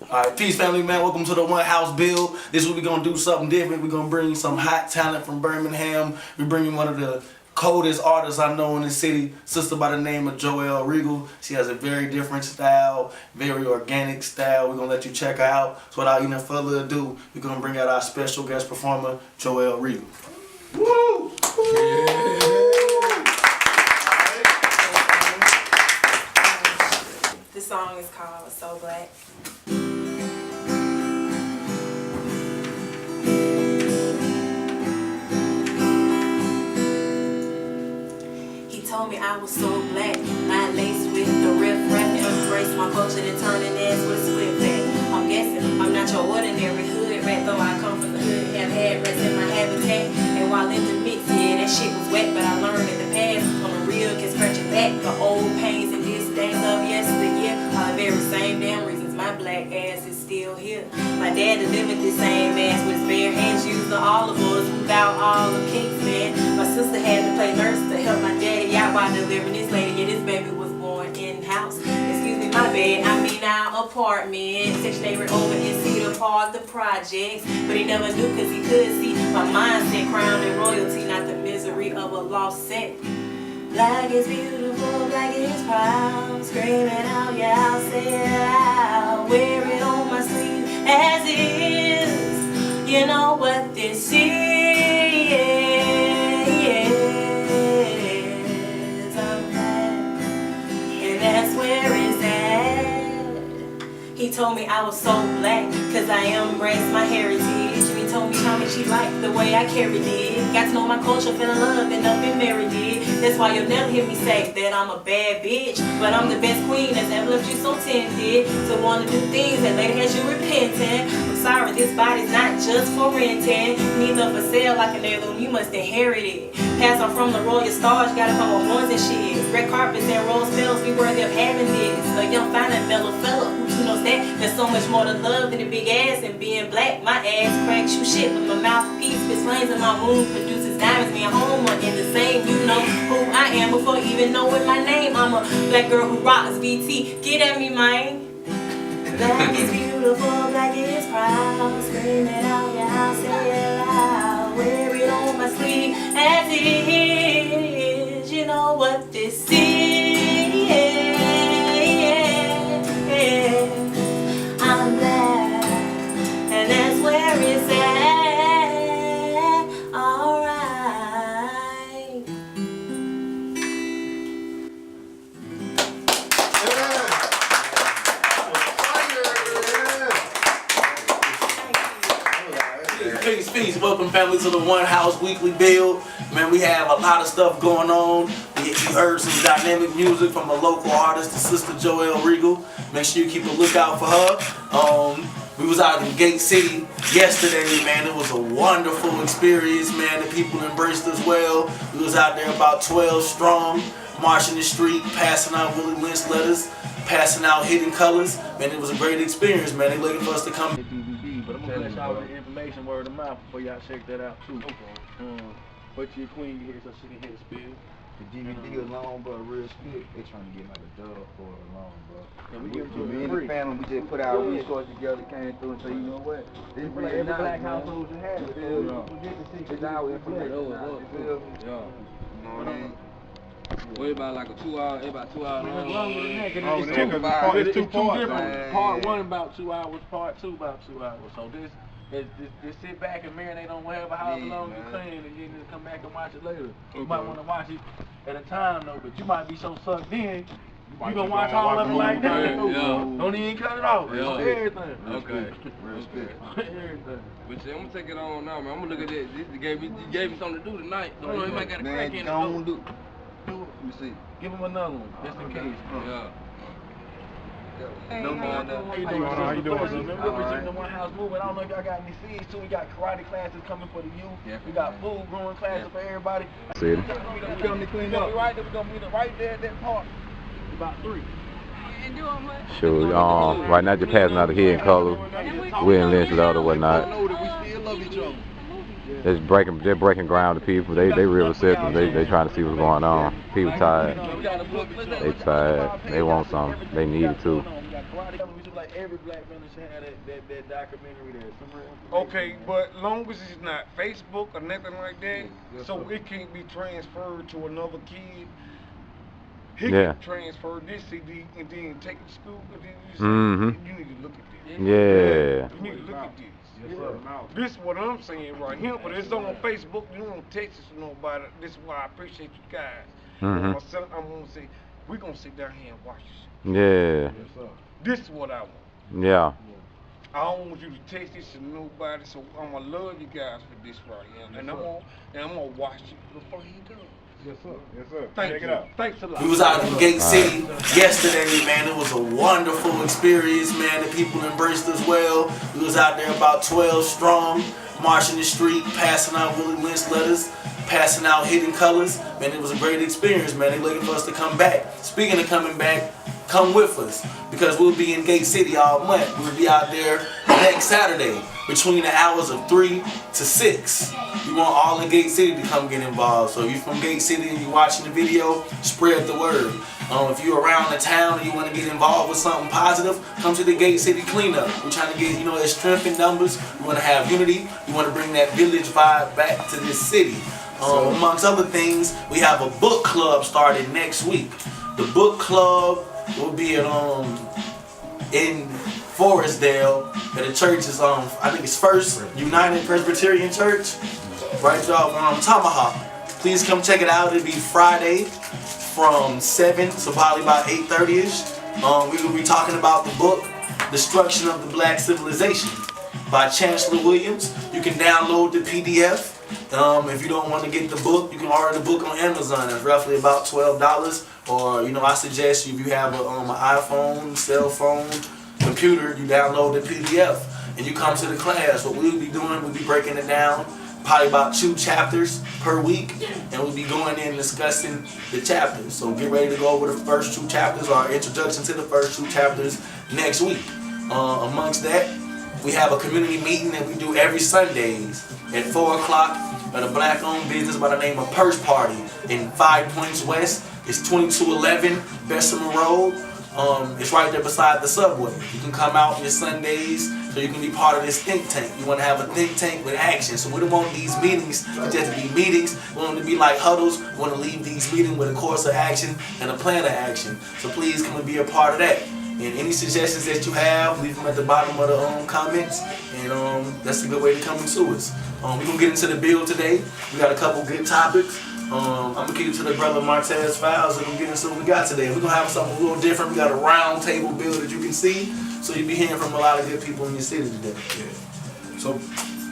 Alright, peace family, man. Welcome to the One House Build. This week we're gonna do something different. We're gonna bring some hot talent from Birmingham. We're bringing one of the coldest artists I know in the city, sister by the name of Joell Regal. She has a very different style, very organic style. We're gonna let you check her out. So without even further ado, we're gonna bring out our special guest performer, Joell Regal. Woo! Yeah. This song is called So Black. He told me I was so black, not laced with the riff-raff, embrace my culture and turning ass with a split back. I'm guessing I'm not your ordinary hood rat, though I come from the hood, have had rats in my habitat. And while in the mix, yeah, that shit was wet, but I learned in the past, on the real can scratch your back. The old pains and disdains of yesteryear are the very same damn reasons my black ass is still here. My dad delivered this same ass with his bare hands, used the olive oils without all the kinks, man. My sister had to play nurse to help my daddy out while delivering this lady. Yeah, this baby was born in-house. Excuse me, my bad, I mean our apartment. Section 8 over in Cedar Park, the projects. But he never knew cause he could see my mindset, crown and royalty, not the misery of a lost set. Black is beautiful, black is proud. Screaming out, yeah, I'll say it out. Wear it on my sleeve as is. You know what this is. I'm black, and that's where it's at. He told me I was so black, cause I embraced my heritage. And he told me how much he liked the way I carried it. Got to know my culture, fell in love, and up and married it. That's why you'll never hear me say that I'm a bad bitch. But I'm the best queen that's ever left you so tempted to want to do things that later has you repenting. I'm sorry, this body's not just for renting, neither for sale like an heirloom, you must inherit it. Pass on from the royal stars, gotta come with horns and shit. Red carpets and rose bells, be worthy of having this. A young fine and mellow fella, who knows that? There's so much more to love than a big ass and being black. My ass cracks you shit, but my mouthpiece spits flames in my womb, produces diamonds, being home one in the same. You know who I am before even knowing my name. I'm a black girl who rocks VT. Get at me, man. Black is beautiful, black is proud. Scream it out, yeah, I'll say it loud. Wear it on my sleeve as it is. You know what this is. I'm black, and that's where it's at. Alright. Peace. Welcome family to the One House Weekly Build. Man, we have a lot of stuff going on. You heard some dynamic music from a local artist, the sister Joell Regal. Make sure you keep a lookout for her. We was out in Gate City yesterday, man. It was a wonderful experience, man. The people embraced us well. We was out there about 12 strong, marching the street, passing out Willie Lynch letters, passing out hidden colors. Man, it was a great experience, man. They looking for us to come. But I'm gonna let y'all with the information word of mouth before y'all check that out too. Put your queen here so she can hit the spill. The DVD alone, bro, real split. They trying to get like a dub for it alone, bro. And we give it to Me them and free. the family, we just put our resources together, came through and said, you know what? This Like every black household should have it. It's our information now, you feel me? Yeah. You know what I mean? Well, about like a 2 hour, about 2 hours long. Longer than that, Oh, it's man, two, 'cause it's two parts, different. man. Part 1 about 2 hours, part 2 about 2 hours. So just sit back and marinate on whatever however long you can, and then come back and watch it later. You might want to watch it at a time though, but you might be so sucked in, you gonna watch all of it like that. Yeah. Don't even cut it off. Yeah. Everything. Okay. Everything. But see, I'm gonna take it on now, man. I'm gonna look at this. This gave me something to do tonight. So you might got a crack in it. don't do. Do it. Let me see. Give him another one, just in case. Yeah. Hey, No, how no, you how doing? you doing? We're representing the One House movement. I don't know if y'all got any seeds too. We got karate classes coming for the youth. We got food growing classes for everybody. See it. We're gonna be right there. We're gonna meet right there at that park. About 3. Sure, right now just passing out of here in color. We're in Lynch or whatnot. I know that we still love each other. They're breaking ground to people. They real receptive. They trying to see what's going on. People tired. They tired. They want something. They need it too. every black man should have that documentary there. Some real information, Okay, man. but long as it's not Facebook or nothing like that, Yes, so sir. it can't be transferred to another kid. He Yeah. can transfer this CD and then take it to school, and then you say, Mhm. you need to look at this. Yeah. You need to look at this. Yes, sir. This is what I'm saying right here, but it's on Facebook. You don't text it to nobody. This is why I appreciate you guys. Mhm. My son, I'm gonna say, we're gonna sit down here and watch this. Yeah. Yes, sir. This is what I want. Yeah. I don't want you to text this to nobody, so I'm gonna love you guys for this right here, and I'm gonna watch it before he does. Yes, sir. Yes, sir. Thank Check you. it out. Thanks a lot. We was out in Gate City yesterday, man. It was a wonderful experience, man. The people embraced us well. We was out there about 12 strong, marching the street, passing out Willie Lynch letters, passing out hidden colors. Man, it was a great experience, man. They looking for us to come back. Speaking of coming back, come with us, because we'll be in Gate City all month. We'll be out there next Saturday between the hours of 3 to 6. We want all in Gate City to come get involved. So if you're from Gate City and you're watching the video, spread the word. If you're around the town and you want to get involved with something positive, come to the Gate City cleanup. We're trying to get, there's strength in numbers. We want to have unity. We want to bring that village vibe back to this city. Amongst other things, we have a book club started next week. The book club will be in Forestdale at the church is I think it's First United Presbyterian Church, right off Tomahawk. Please come check it out. It'll be Friday from 7 to probably about 8:30ish. We will be talking about the book Destruction of the Black Civilization by Chancellor Williams. You can download the PDF. If you don't want to get the book, you can order the book on Amazon. It's roughly about $12. Or I suggest if you have an iPhone, cell phone, computer, you download the PDF and you come to the class. What we'll be doing, we'll be breaking it down, probably about 2 chapters per week, and we'll be going in and discussing the chapters. So get ready to go over the first 2 chapters, or introduction to the first 2 chapters next week. Amongst that, we have a community meeting that we do every Sundays at 4 o'clock at a black-owned business by the name of Purse Party in 5 Points West. It's 2211 Bessemer Road. It's right there beside the subway. You can come out on your Sundays so you can be part of this think tank. You want to have a think tank with action. So we don't want these meetings to just be meetings. We want them to be like huddles. We want to leave these meetings with a course of action and a plan of action. So please come and be a part of that. And any suggestions that you have, leave them at the bottom of the comments. And that's a good way to come into us. We're going to get into the bill today. We got a couple good topics. I'm going to keep it to the brother Martez Files and we'll get into what we got today. We're going to have something a little different. We got a round table bill that you can see. So you'll be hearing from a lot of good people in your city today. Yeah. So,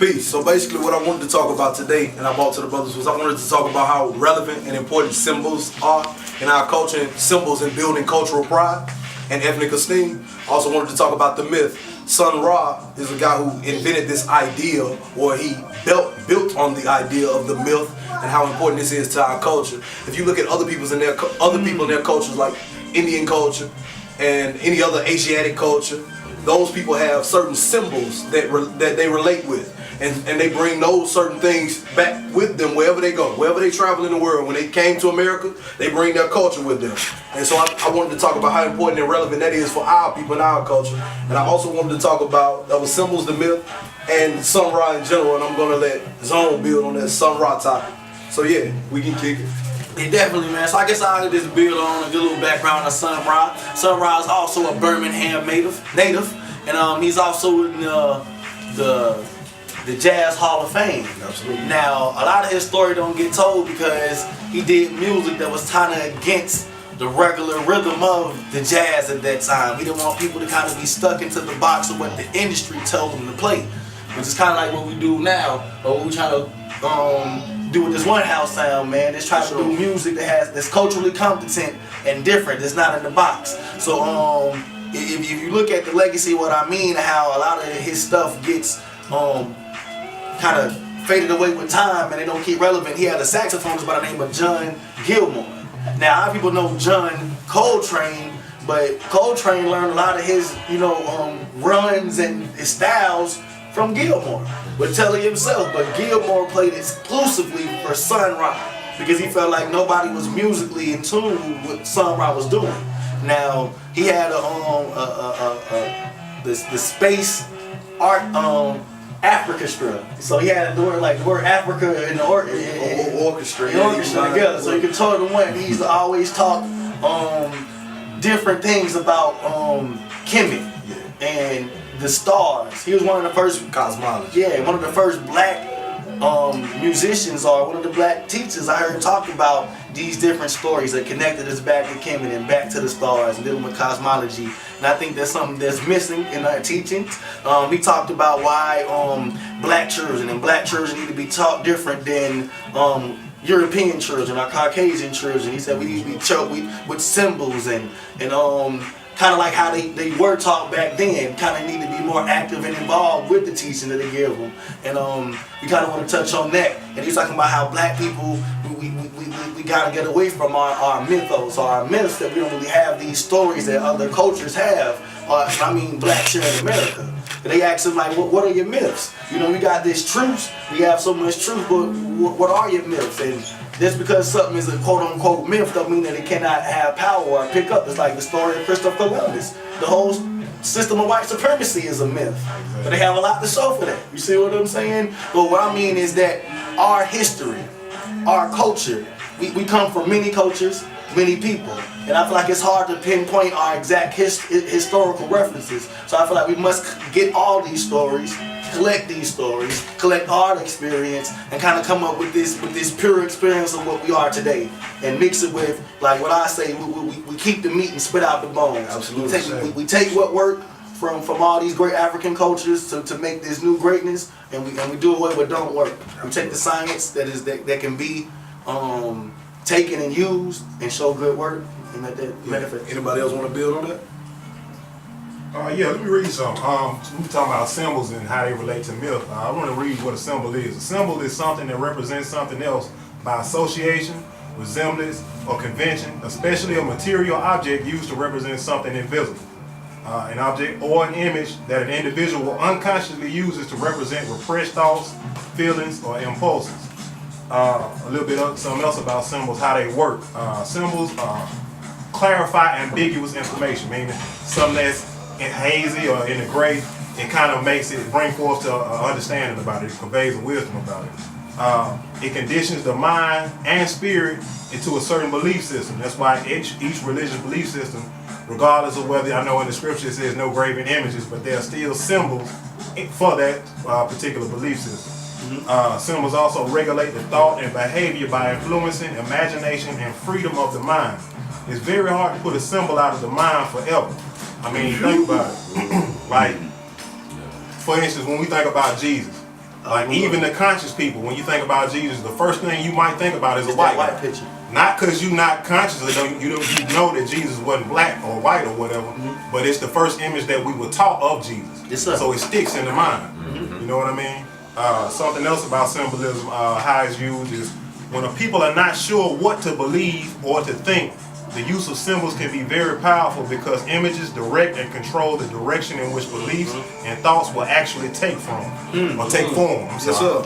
peace. So basically what I wanted to talk about today, and I brought to the brothers, was I wanted to talk about how relevant and important symbols are in our culture, and symbols in building cultural pride and ethnic esteem. I also wanted to talk about the myth. Sun Ra is a guy who invented this idea, or he built on the idea of the myth and how important this is to our culture. If you look at other people in their cultures, like Indian culture and any other Asiatic culture, those people have certain symbols that they relate with, and they bring those certain things back with them wherever they go, wherever they travel in the world. When they came to America, they bring their culture with them. And so I wanted to talk about how important and relevant that is for our people and our culture. And I also wanted to talk about the symbols, the myth, and Sun Ra in general. And I'm going to let Zone build on that Sun Ra topic. So yeah, we can kick it. Yeah, definitely, man. So I guess I'll just build on a good little background of Sun Ra. Sun Ra is also a Birmingham native, and he's also in the Jazz Hall of Fame. Absolutely. Now, a lot of his story don't get told because he did music that was kind of against the regular rhythm of the jazz at that time. We didn't want people to kind of be stuck into the box of what the industry told them to play, which is kind of like what we do now, or what we try to do with this one house sound, man. Just try to do music that's culturally competent and different. That's not in the box. So if you look at the legacy, what I mean, how a lot of his stuff gets kind of faded away with time and they don't keep relevant. He had a saxophonist by the name of John Gilmore. Now, a lot of people know John Coltrane, but Coltrane learned a lot of his, runs and his styles from Gilmore. But tell it himself, but Gilmore played exclusively for Sun Ra because he felt like nobody was musically in tune with what Sun Ra was doing. Now, he had the space art Africa. So he had the word Africa in the orchestra. Together. So you can tell the one he used to always talk different things about Kemet and the stars. He was one of the first cosmology. Yeah, one of the first black musicians or one of the black teachers I heard talk about these different stories that connected us back to Kemet and back to the stars and dealing with cosmology. And I think that's something that's missing in our teachings. He talked about why black children need to be taught different than European children or Caucasian children. He said we need to be taught with symbols and kind of like how they were taught back then, kind of need to be more active and involved with the teaching that they give them. And we kind of want to touch on that. And he's talking about how black people, we got to get away from our mythos or our myths, that we don't really have these stories that other cultures have. Blacks here in America. And they ask him like, what are your myths? You know, we got this truth, we have so much truth, but what are your myths? And just because something is a quote-unquote myth don't mean that it cannot have power or pick up. It's like the story of Christopher Columbus. The whole system of white supremacy is a myth. But they have a lot to show for that. You see what I'm saying? But what I mean is that our history, our culture, we come from many cultures, many people. And I feel like it's hard to pinpoint our exact historical references. So I feel like we must get all these stories, collect our experience, and kind of come up with this pure experience of what we are today, and mix it with, like what I say, we keep the meat and spit out the bones. Absolutely. We take what worked from all these great African cultures to make this new greatness, and we do away with what don't work. We take the science that can be taken and used and show good work, and let that benefit. Anybody else want to build on that? Yeah, let me read some. We're talking about symbols and how they relate to myth. I want to read what a symbol is. A symbol is something that represents something else by association, resemblance, or convention, especially a material object used to represent something invisible. An object or an image that an individual unconsciously uses to represent repressed thoughts, feelings, or impulses. A little bit of something else about symbols, how they work. Symbols clarify ambiguous information, meaning something that's hazy or in the gray, it kind of makes it, bring forth to understanding about it. It conveys a wisdom about it. It conditions the mind and spirit into a certain belief system. That's why each religious belief system, regardless of whether, I know in the scripture it says no graven images, but there are still symbols for that particular belief system. Symbols also regulate the thought and behavior by influencing imagination and freedom of the mind. It's very hard to put a symbol out of the mind forever. I mean, think about it. Like, for instance, when we think about Jesus, like even the conscious people, when you think about Jesus, the first thing you might think about is a white guy. Picture. Not because you're not consciously, you know that Jesus wasn't black or white or whatever, but it's the first image that we were taught of Jesus. Yes, sir. So it sticks in the mind. You know what I mean? Something else about symbolism, how it's used, is when people are not sure what to believe or to think, the use of symbols can be very powerful because images direct and control the direction in which beliefs and thoughts will actually take from or take form. Yes, sir.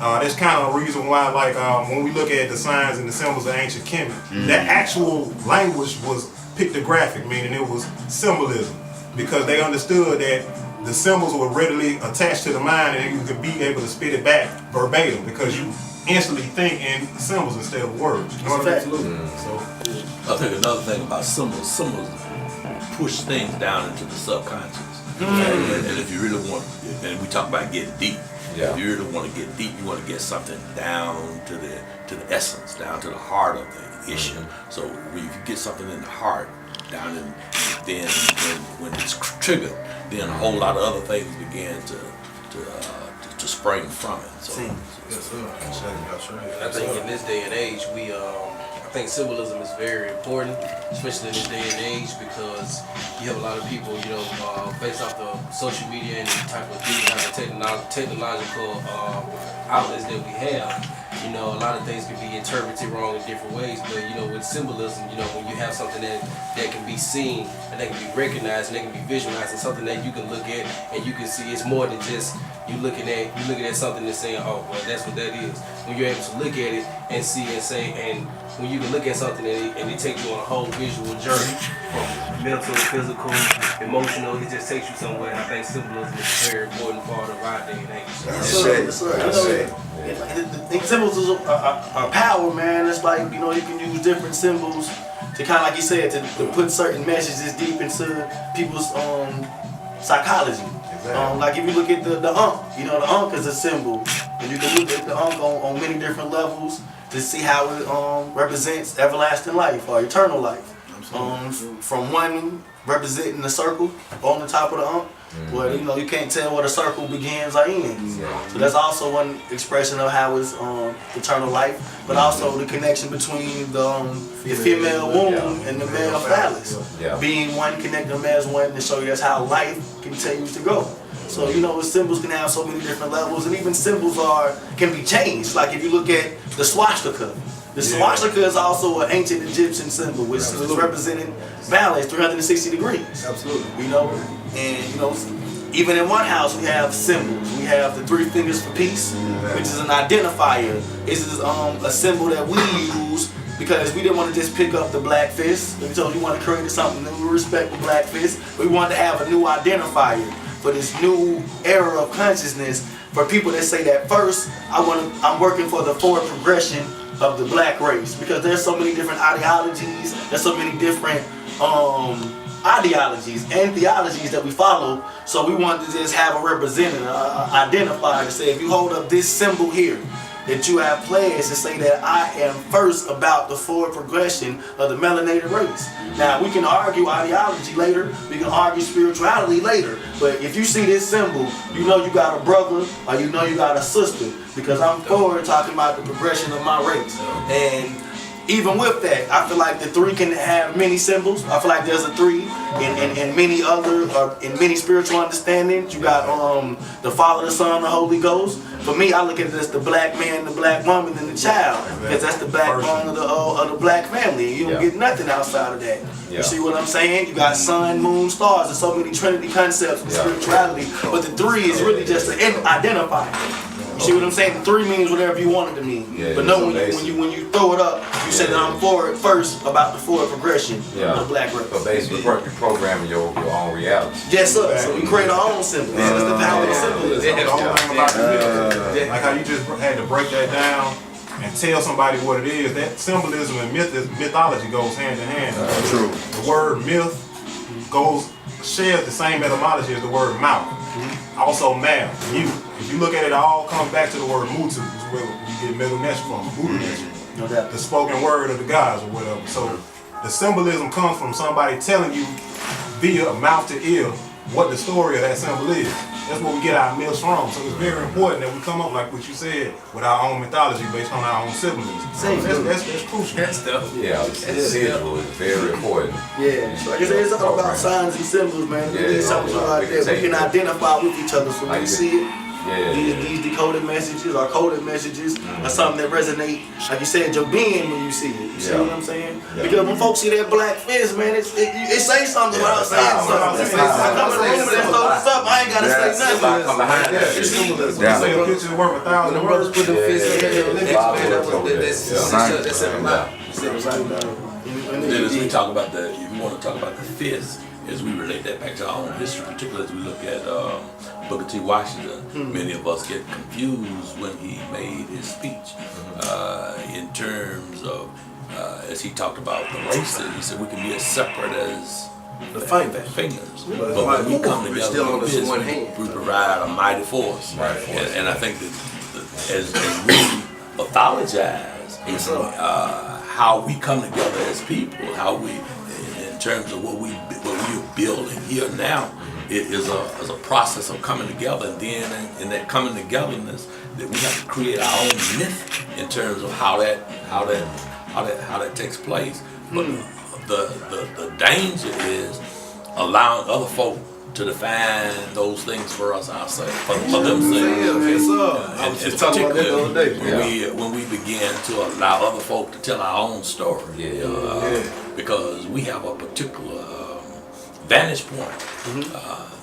That's kind of a reason why, like, when we look at the signs and the symbols of ancient Kemet, that actual language was pictographic, meaning it was symbolism, because they understood that the symbols were readily attached to the mind and you could be able to spit it back verbatim because you instantly think in symbols instead of words. You know what I mean? So, I think another thing about symbols push things down into the subconscious. And if you really want, and we talk about getting deep, if you really want to get deep, you want to get something down to the essence, down to the heart of the issue. So when you get something in the heart, down in, then when it's triggered, then a whole lot of other things begin to spring from it. So, I think in this day and age, I think symbolism is very important, especially in this day and age, because you have a lot of people, based off the social media and the type of technological outlets that we have. A lot of things can be interpreted wrong in different ways, but with symbolism, when you have something that can be seen and that can be recognized and that can be visualized, and something that you can look at and you can see it's more than just you looking at something and saying, oh, well, that's what that is. When you're able to look at it and see and say, and when you can look at something and it takes you on a whole visual journey from mental, physical, emotional, it just takes you somewhere. And I think symbolism is a very important part of our day and age. Yes, sir. The symbols are power, man. It's like, you know, you can use different symbols to kind of, like you said, to put certain messages deep into people's psychology. Exactly. Like if you look at the Ankh, you know, the Ankh is a symbol, and you can look at the Ankh on many different levels to see how it represents everlasting life or eternal life. From one representing the circle on the top of the Ankh, where you know you can't tell where the circle begins or ends. So that's also one expression of how it's eternal life, but also the connection between the female womb and the male phallus. Being one, connecting them as one to show you that's how life continues to go. So you know, symbols can have so many different levels, and even symbols can be changed. Like if you look at the swastika. The swastika is also an ancient Egyptian symbol, which is representing balance, 360 degrees. Absolutely. You know, and you know, even in one house we have symbols. We have the 3 fingers for peace, which is an identifier. This is a symbol that we use because we didn't want to just pick up the black fist. We told you want to create something new. We respect the black fist. We wanted to have a new identifier for this new era of consciousness for people that say that first, I'm working for the forward progression of the black race, because there's so many different ideologies, there's so many different ideologies and theologies that we follow. So we wanted to just have a representative, identifier to say, if you hold up this symbol here, that you have pledged to say that I am first about the forward progression of the melanated race. Now we can argue ideology later, we can argue spirituality later, but if you see this symbol, you know you got a brother or you know you got a sister, because I'm forward talking about the progression of my race. And even with that, I feel like the 3 can have many symbols. I feel like there's a 3 in many other, in many spiritual understandings. You got the Father, the Son, the Holy Ghost. For me, I look at it as the black man, the black woman, and the child, because that's the backbone of the black family. You don't get nothing outside of that. You see what I'm saying? You got sun, moon, stars. There's so many Trinity concepts in spirituality, but the 3 is really just an identifier. You see what I'm saying? The 3 means whatever you want it to mean. But no, when you throw it up, you say that I'm forward first about the forward progression of the black race. So basically, you're programming your own reality. Yes, sir. So we create our own symbol. That's the power of symbolism. The whole thing about the myth, like how you just had to break that down and tell somebody what it is. That symbolism and mythology goes hand in hand. True. The word myth shares the same etymology as the word mouth. Also mouth, mute. If you look at it, it all comes back to the word mutu, which is where you get middle mesh from, No doubt. the spoken word of the gods or whatever. So the symbolism comes from somebody telling you via mouth to ear what the story of that symbol is. That's where we get our myths from. So it's very important that we come up, like what you said, with our own mythology based on our own symbolism. That's crucial. That's dope. Yeah, the symbol is very important. Yeah, so like I said, it's all about signs and symbols, man. We need something like that. We can identify with each other, so when we see it. These decoded messages or coded messages are something that resonate, like you said, your being when you see it. You see what I'm saying? Because when folks see that black fist, man, it says something without saying something. I come in the room and they throw this up, I ain't gotta say nothing. It's symbolism. You say a picture worth 1,000 words. Put them fists in the Olympics, man. That's everybody. Then as we talk about if you want to talk about the fist, as we relate that back to our own history, particularly as we look at Booker T. Washington, many of us get confused when he made his speech in terms of, as he talked about the races, he said we can be as separate as the fingers. But when we come together with this, we provide a mighty force. And I think that as we pathologize how we come together as people, how we, in terms of what we're building here now, it is a process of coming together, and then in that coming togetherness, that we have to create our own myth in terms of how that takes place. But the danger is allowing other folk to define those things for us ourselves, for themselves. I was just talking about that the other day. When we begin to allow other folk to tell our own story, because we have a particular vantage point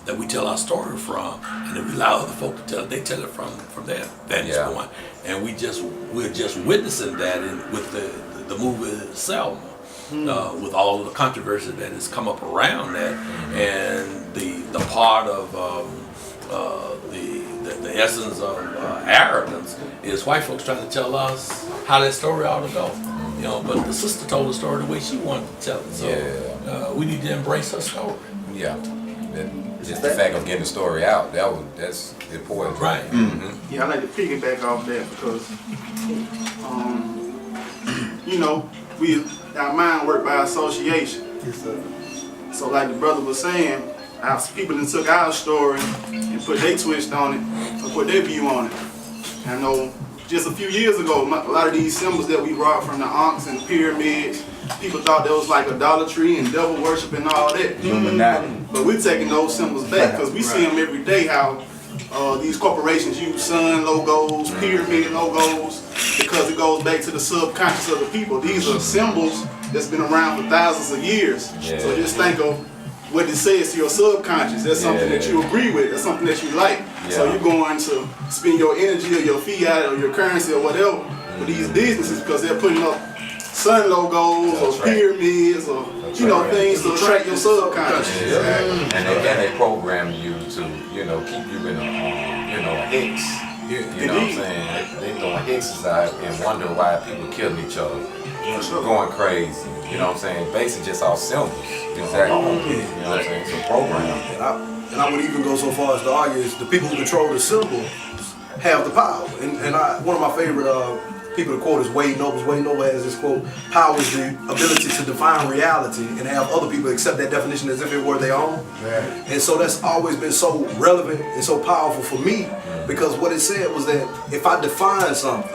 that we tell our story from, and then we allow other folk to tell it. They tell it from their vantage point, and we're just witnessing that with the movie Selma, with all the controversy that has come up around that, and the part of the essence of arrogance is white folks trying to tell us how that story ought to go. But the sister told the story the way she wanted to tell it. So we need to embrace her story. Yeah. Just the fact of getting the story out, that's important. Right. Mm-hmm. Yeah, I like to piggyback off that because, our mind work by association. Yes, sir. So like the brother was saying, our people that took our story and put their twist on it, or put their view on it. I know just a few years ago, a lot of these symbols that we brought from the Ankhs and the pyramids, people thought that was like idolatry and devil worship and all that. But we're taking those symbols back because we see them every day how these corporations use sun logos, pyramid logos, because it goes back to the subconscious of the people. These are symbols that's been around for thousands of years. So just think of what it says to your subconscious. That's something that you agree with. That's something that you like. So you're going to spend your energy or your fiat or your currency or whatever for these businesses because they're putting up sun logos or pyramids or things to attract your subconscious. And they program you to keep you in a hex. You know what I'm saying? They doing hexes out and wonder why people killing each other, going crazy. You know what I'm saying? Basically just all symbols. Exactly. You know what I'm saying? It's a program. And I would even go so far as to argue is the people who control the symbol have the power. And one of my favorite people to quote is Wade Noble. Wade Noble has this quote: "Power is the ability to define reality and have other people accept that definition as if it were their own." And so that's always been so relevant and so powerful for me because what it said was that if I define something,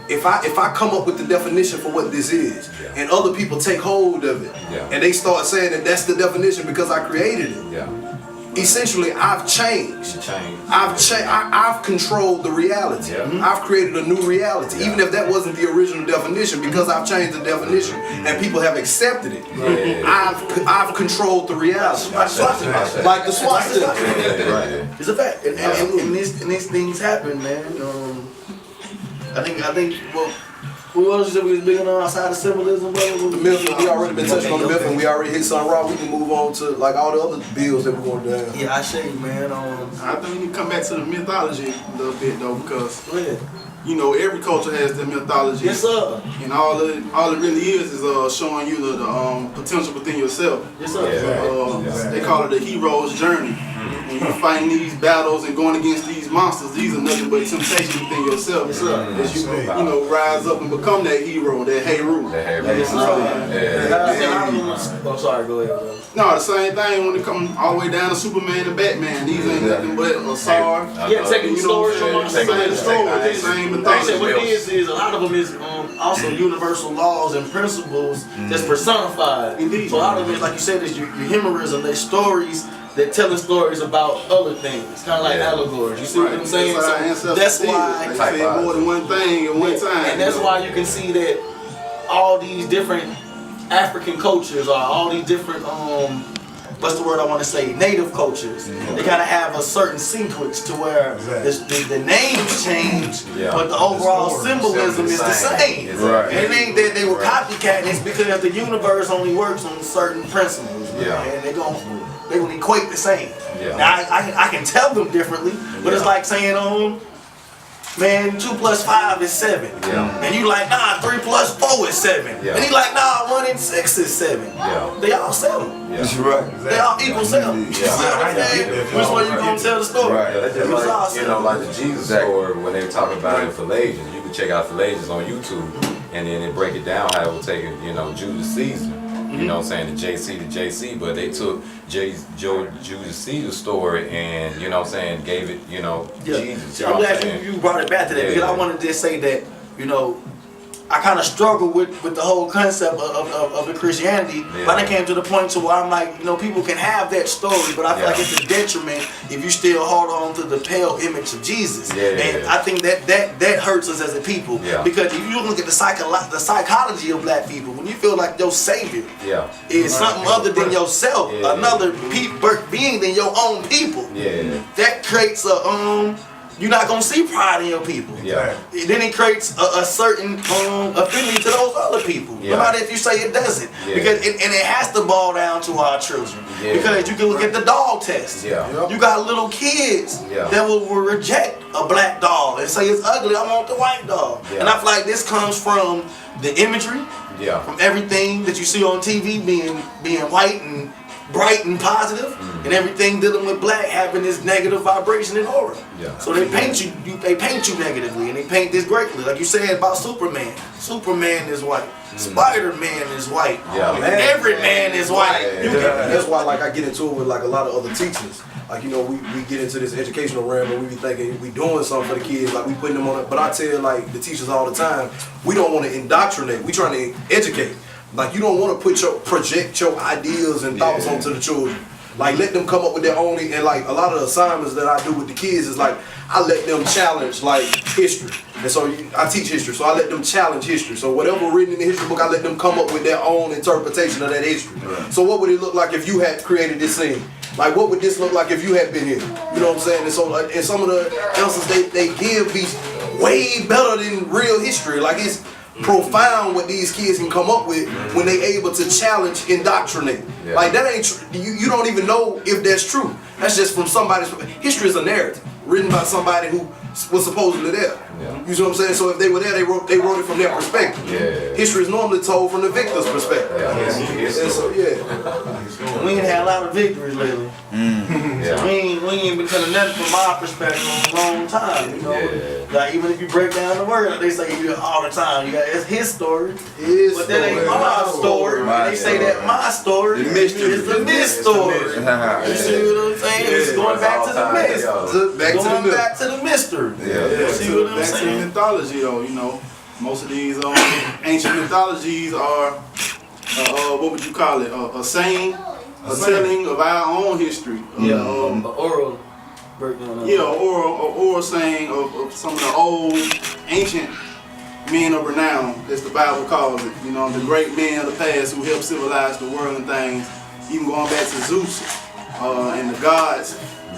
if I come up with the definition for what this is, and other people take hold of it, and they start saying that that's the definition because I created it. Essentially, I've changed. I've controlled the reality. I've created a new reality, even if that wasn't the original definition. Because I've changed the definition and people have accepted it. I've controlled the reality, like the swastika. It's a fact, and these things happen, man. I think. Well, who else said we was big on outside of symbolism, brother? The myth, we already been touching on the myth, and we already hit something raw. We can move on to like all the other bills that we're going to have. Yeah, I say, man. I think we can come back to the mythology a little bit though, because every culture has their mythology. Yes, sir. And all it really is showing you the potential within yourself. Yes, sir. They call it the hero's journey. When you're fighting these battles and going against these monsters, these are nothing but temptation within yourself. Yes, sir. As you rise up and become that hero, that hero. I'm sorry, go ahead. No, the same thing when it comes all the way down to Superman and Batman. These ain't nothing but a sword. Taking stories from the same story. Same what it is a lot of them is also universal laws and principles that's personified. Indeed. So a lot of it, like you said, is your humorism. They're stories that telling stories about other things, kind of like allegories. You see what I'm saying? So that's why they say more than one thing at one time. And that's why you can see that all these different African cultures or all these different what's the word I want to say? Native cultures. They kind of have a certain sequence to where the names change, but the overall symbolism is the same. And it ain't that they were copycatting. It's because the universe only works on certain principles. And they're gonna equate the same. Now I can tell them differently, but it's like saying man, 2 + 5 is 7. And you like, nah, 3 + 4 is 7. And he like, nah, 1 and 6 is 7. They all 7. That's right. They all equal 7. Which way you gonna tell the story? That's just like the Jesus story when they talk about it for Philasians. You can check out Philasians on YouTube, and then they break it down how it was taking, Julius Caesar. You know what I'm saying, the JC to JC, but they took Julius Caesar's story and, gave it, Jesus. I'm glad you brought it back to that because I wanted to just say that, I kind of struggle with the whole concept of the Christianity, but I came to the point to where I'm like, you know, people can have that story, but I feel like it's a detriment if you still hold on to the pale image of Jesus. And I think that hurts us as a people, because if you look at the psychology of black people, when you feel like your savior is something other than yourself, another being than your own people, that creates a you're not gonna see pride in your people. Then it creates a certain affinity to those other people. No matter if you say it doesn't, because it has to boil down to our children. Because you can look at the dog test. You got little kids that will reject a black dog and say it's ugly. I want the white dog. And I feel like this comes from the imagery, from everything that you see on TV being white and bright and positive, and everything dealing with black having this negative vibration and aura. So they paint you negatively, and they paint this greatly. Like you said about Superman. Superman is white. Spider-Man is white. Every man is white. That's why, like, I get into it with like a lot of other teachers. Like, you know, we get into this educational realm and we be thinking we doing something for the kids, like we putting them on it. But I tell like the teachers all the time, we don't want to indoctrinate. We trying to educate. Like, you don't want to project your ideas and thoughts onto the children. Like, let them come up with their own, and like a lot of the assignments that I do with the kids is like, I let them challenge like history. And so I teach history, so I let them challenge history. So whatever written in the history book, I let them come up with their own interpretation of that history. So what would it look like if you had created this scene? Like, what would this look like if you had been here? You know what I'm saying? And so, and some of the answers they give be way better than real history. Like, it's profound what these kids can come up with when they able to challenge, indoctrinate. Like, that ain't you don't even know if that's true. That's just from somebody's history is a narrative written by somebody who was supposedly there. You see what I'm saying? So if they were there, they wrote it from their perspective. History is normally told from the victor's perspective. So we ain't had a lot of victories lately. So we ain't been telling nothing from our perspective in a long time. You know, like even if you break down the word, they say you all the time. You got it's his story, but that ain't my story. They say that my story is the myth story. You see what I'm saying? It's going back to the myth, going back to the mystery. See what I'm saying? Mythology, though, you know, most of these ancient mythologies are what would you call it? A saying, a telling of our own history. Oral. Oral saying of some of the old ancient men of renown, as the Bible calls it. You know, the great men of the past who helped civilize the world and things. Even going back to Zeus and the gods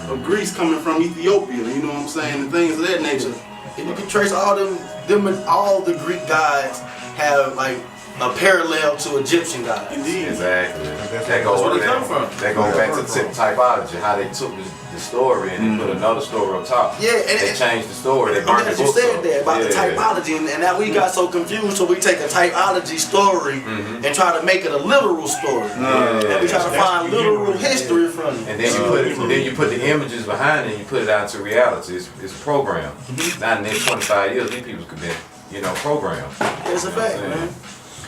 of Greece coming from Ethiopia. You know what I'm saying? And things of that nature. And you can trace all the Greek gods have like a parallel to Egyptian gods. Indeed. Exactly. That's where they come from. That goes back to typology, how they took the story and they put another story on top. And they changed the story. They burned the you book said up. that about the typology, and now we got so confused, so we take a typology story and try to make it a literal story, and we try to find literal history from it. And then you put the images behind it and you put it out to reality. It's a program. Not in the next 25 years, these people could be, programmed. It's a fact, man.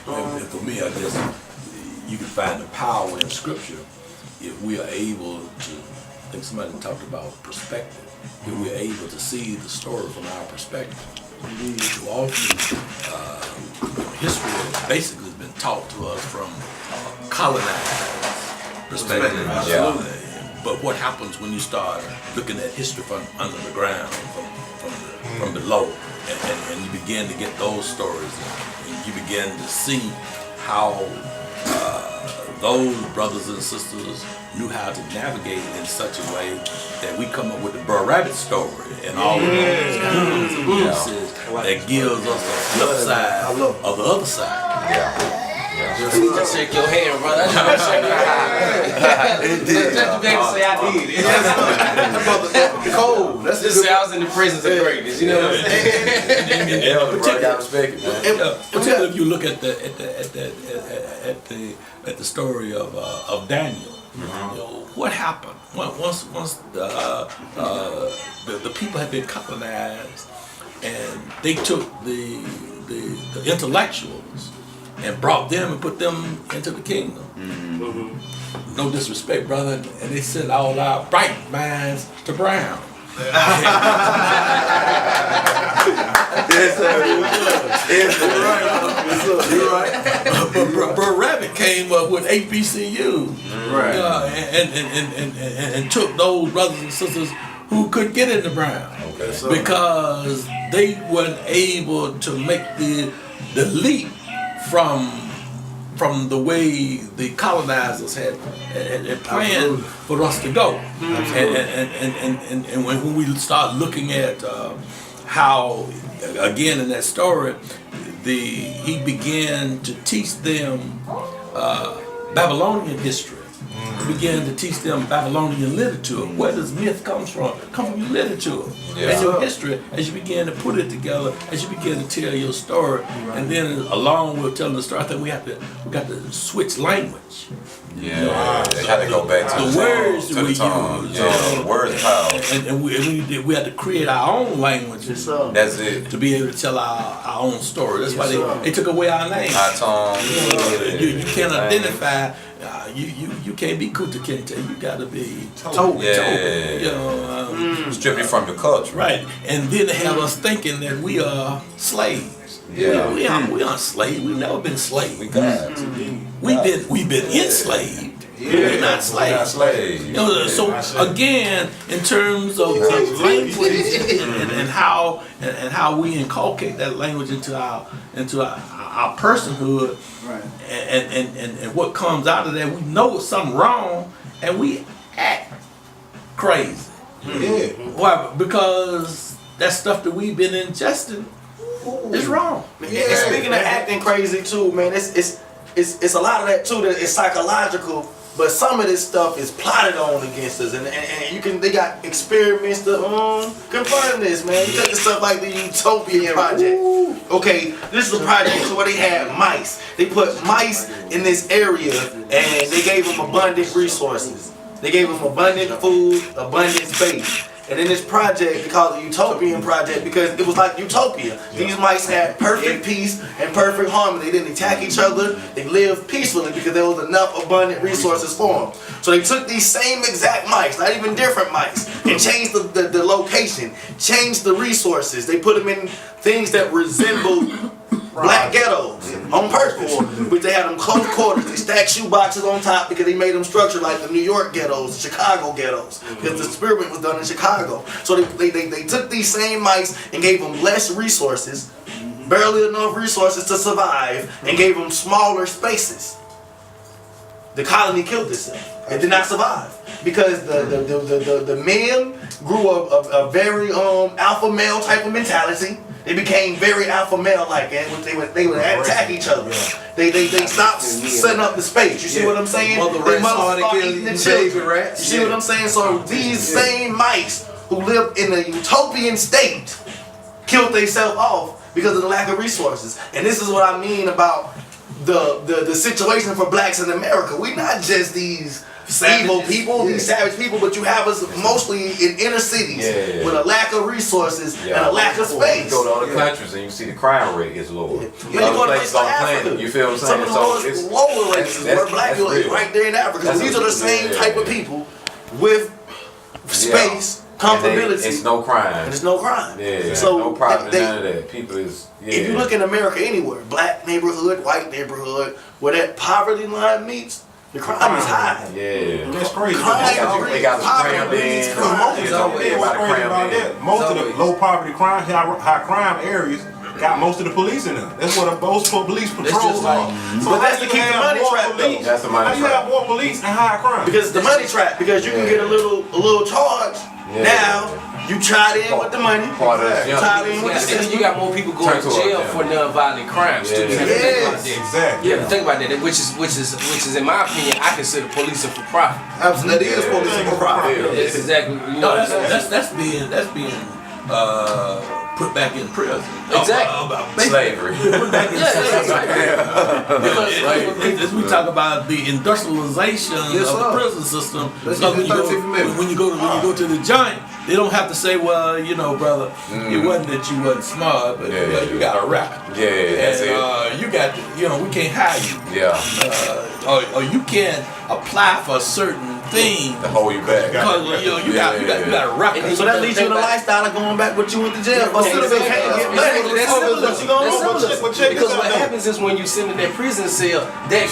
And for me, I guess you can find the power in Scripture if we are able to. I think somebody talked about perspective. If we're able to see the story from our perspective. Too often, history basically has been taught to us from colonized perspective. Absolutely. But what happens when you start looking at history from under the ground, from below, and you begin to get those stories, and you begin to see how those brothers and sisters knew how to navigate in such a way that we come up with the Burr Rabbit story and all of those kinds of pieces that gives us the flip side of the other side. Just shake your hand, brother. I just want to shake your hand. Just be able to say I did. That's cold. That's just say I was in the presence of greatness. You know what I'm saying? Particularly if you look at the story of Daniel. You know, what happened once the people had been colonized and they took the intellectuals and brought them and put them into the kingdom. No disrespect, brother, and they sent all our bright minds to brown. You're right. But Bro Rabbit came up with HBCU, Right. And took those brothers and sisters who could get into Brown because they weren't able to make the leap from the way the colonizers had planned for us to go. And when we start looking at how, again in that story, he began to teach them Babylonian history. He began to teach them Babylonian literature. Where does myth come from? Come from your literature and your history. As you begin to put it together, as you begin to tell your story, and then along with telling the story, I think we got to switch language. Yeah, they had to go back to the words to we the use. tongue. Yeah, words power. And we had to create our own languages. That's it. To be able to tell our own story. That's why they took away our name. Our tongue. You can't identify. You can't be Kuta Kinte. You gotta be Toby. Strip you from your culture. Right. And then they have us thinking that we are slaves. Yeah. We aren't slaves. We've never been slaves. We got We've been enslaved. We're not slaves. So again, in terms of language and how we inculcate that language into our personhood, and what comes out of that, we know something wrong and we act crazy. Yeah. Why? Because that stuff that we've been ingesting is wrong. And speaking of acting crazy too, man, it's a lot of that too. That it's psychological, but some of this stuff is plotted on against us, and they got experiments to confirm this, man. You take the stuff like the Utopia Project. Okay, this is a project where they had mice. They put mice in this area, and they gave them abundant resources. They gave them abundant food, abundant space. And in this project, they call it the Utopian Project because it was like utopia. These mice had perfect peace and perfect harmony. They didn't attack each other. They lived peacefully because there was enough abundant resources for them. So they took these same exact mice, not even different mice, and changed the location, changed the resources. They put them in things that resembled black ghettos on purpose, but they had them close quarters. They stacked shoe boxes on top because they made them structured like the New York ghettos, the Chicago ghettos, because the experiment was done in Chicago. So they took these same mice and gave them less resources, barely enough resources to survive, and gave them smaller spaces. The colony killed itself. It did not survive because the men grew a very alpha male type of mentality. They became very alpha male like, and they would attack each other. They stopped setting up the space. You see what I'm saying? They started eating the children. You see what I'm saying? So these same mice who lived in a utopian state killed themselves off because of the lack of resources. And this is what I mean about the situation for blacks in America. We're not just these evil people, these savage people, but you have us mostly in inner cities with a lack of resources and a lack of space. You go to other countries and you see the crime rate is lower. You go to places like Africa. You feel what I'm saying? Some of the lowest lower rates where black people is right there in Africa. These are the same type of people with space, comfortability. It's no crime. And it's no crime. Yeah, so no problem, none of that. People is, if you look in America anywhere, black neighborhood, white neighborhood, where that poverty line meets, the crime is high. Yeah. That's crazy. They got crammed in. Most of the low poverty crime, high crime areas got most of the police in them. That's what most police patrols are. But that's to keep the money trap though. That's the money trap. How you have more police and higher crime? Because the money trap. Because you can get a little charge. Now you tied in with the money. Tied in with the system. You got more people going to jail for non-violent crimes. Exactly. Yeah, think about that. Which is in my opinion, I consider policing for profit. Absolutely, it is policing for profit. That's exactly. You know, that's being put back in prison. Exactly. Slavery. Put back in Because we talk about the industrialization of the prison system. So when you go to the joint, they don't have to say, well, you know, brother, it wasn't that you wasn't smart, but you got a rap. That's it. You got, we can't hire you. Yeah. Or you can't apply for certain thing to hold you back. because you got to rock it. So that leads you in a lifestyle of going back what you went to jail for. Because what happens is when you sit in that prison cell, that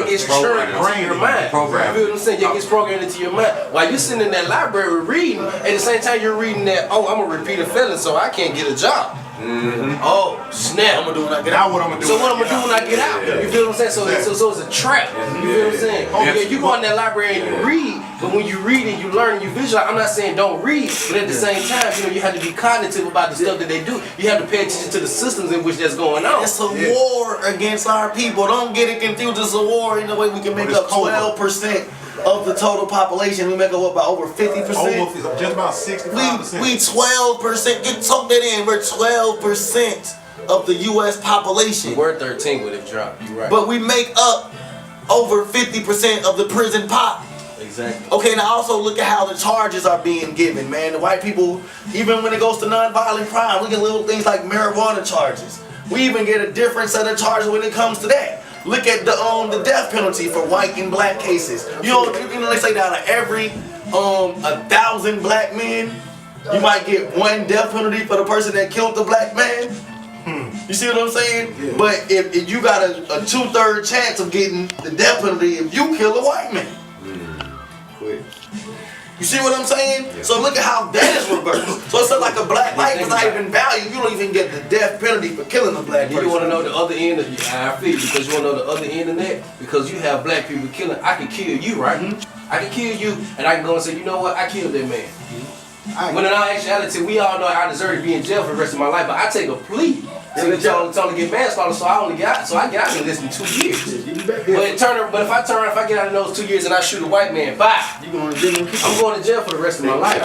gets churned into your mind. You feel what I'm saying? That gets programmed into your mind. While you're sitting in that library reading, at the same time you're reading that, oh, I'm a repeated felon, so I can't get a job. Oh, snap. I'm gonna do when I get out. So what I'm gonna do when I get out? You feel what I'm saying? So it's a trap. You feel what I'm saying? Oh yeah, you go in that library and you read, but when you read and you learn and you visualize, I'm not saying don't read, but at the same time, you have to be cognitive about the stuff that they do. You have to pay attention to the systems in which that's going on. It's a war against our people. Don't get it confused. It's a war in the way we can make up 12% of the total population. We make up about over 50%. Just about 65%. We 12%. Get tuck that in. We're 12% of the U.S. population. We're 13 with it dropped. You right. But we make up over 50% of the prison pop. Exactly. Okay, now also look at how the charges are being given, man. The white people, even when it goes to nonviolent crime, we get little things like marijuana charges. We even get a different set of charges when it comes to that. Look at the death penalty for white and black cases. You know they say that out of every 1,000 black men, you might get one death penalty for the person that killed the black man. You see what I'm saying? Yeah. But if you got a 2/3 chance of getting the death penalty if you kill a white man. Quick. You see what I'm saying? Yeah. So look at how that is reversed. So it's like a black life is not even valued. You don't even get the death penalty for killing a black person. You want to know the other end of I feel you, because you want to know the other end of that? Because you have black people killing. I can kill you, right? I can kill you, and I can go and say, you know what? I killed that man. When in all actuality, we all know I deserve to be in jail for the rest of my life, but I take a plea. It's only get manslaughter, so I get out in less than 2 years. But if I get out in those 2 years and I shoot a white man, bye. I'm going to jail for the rest of my life.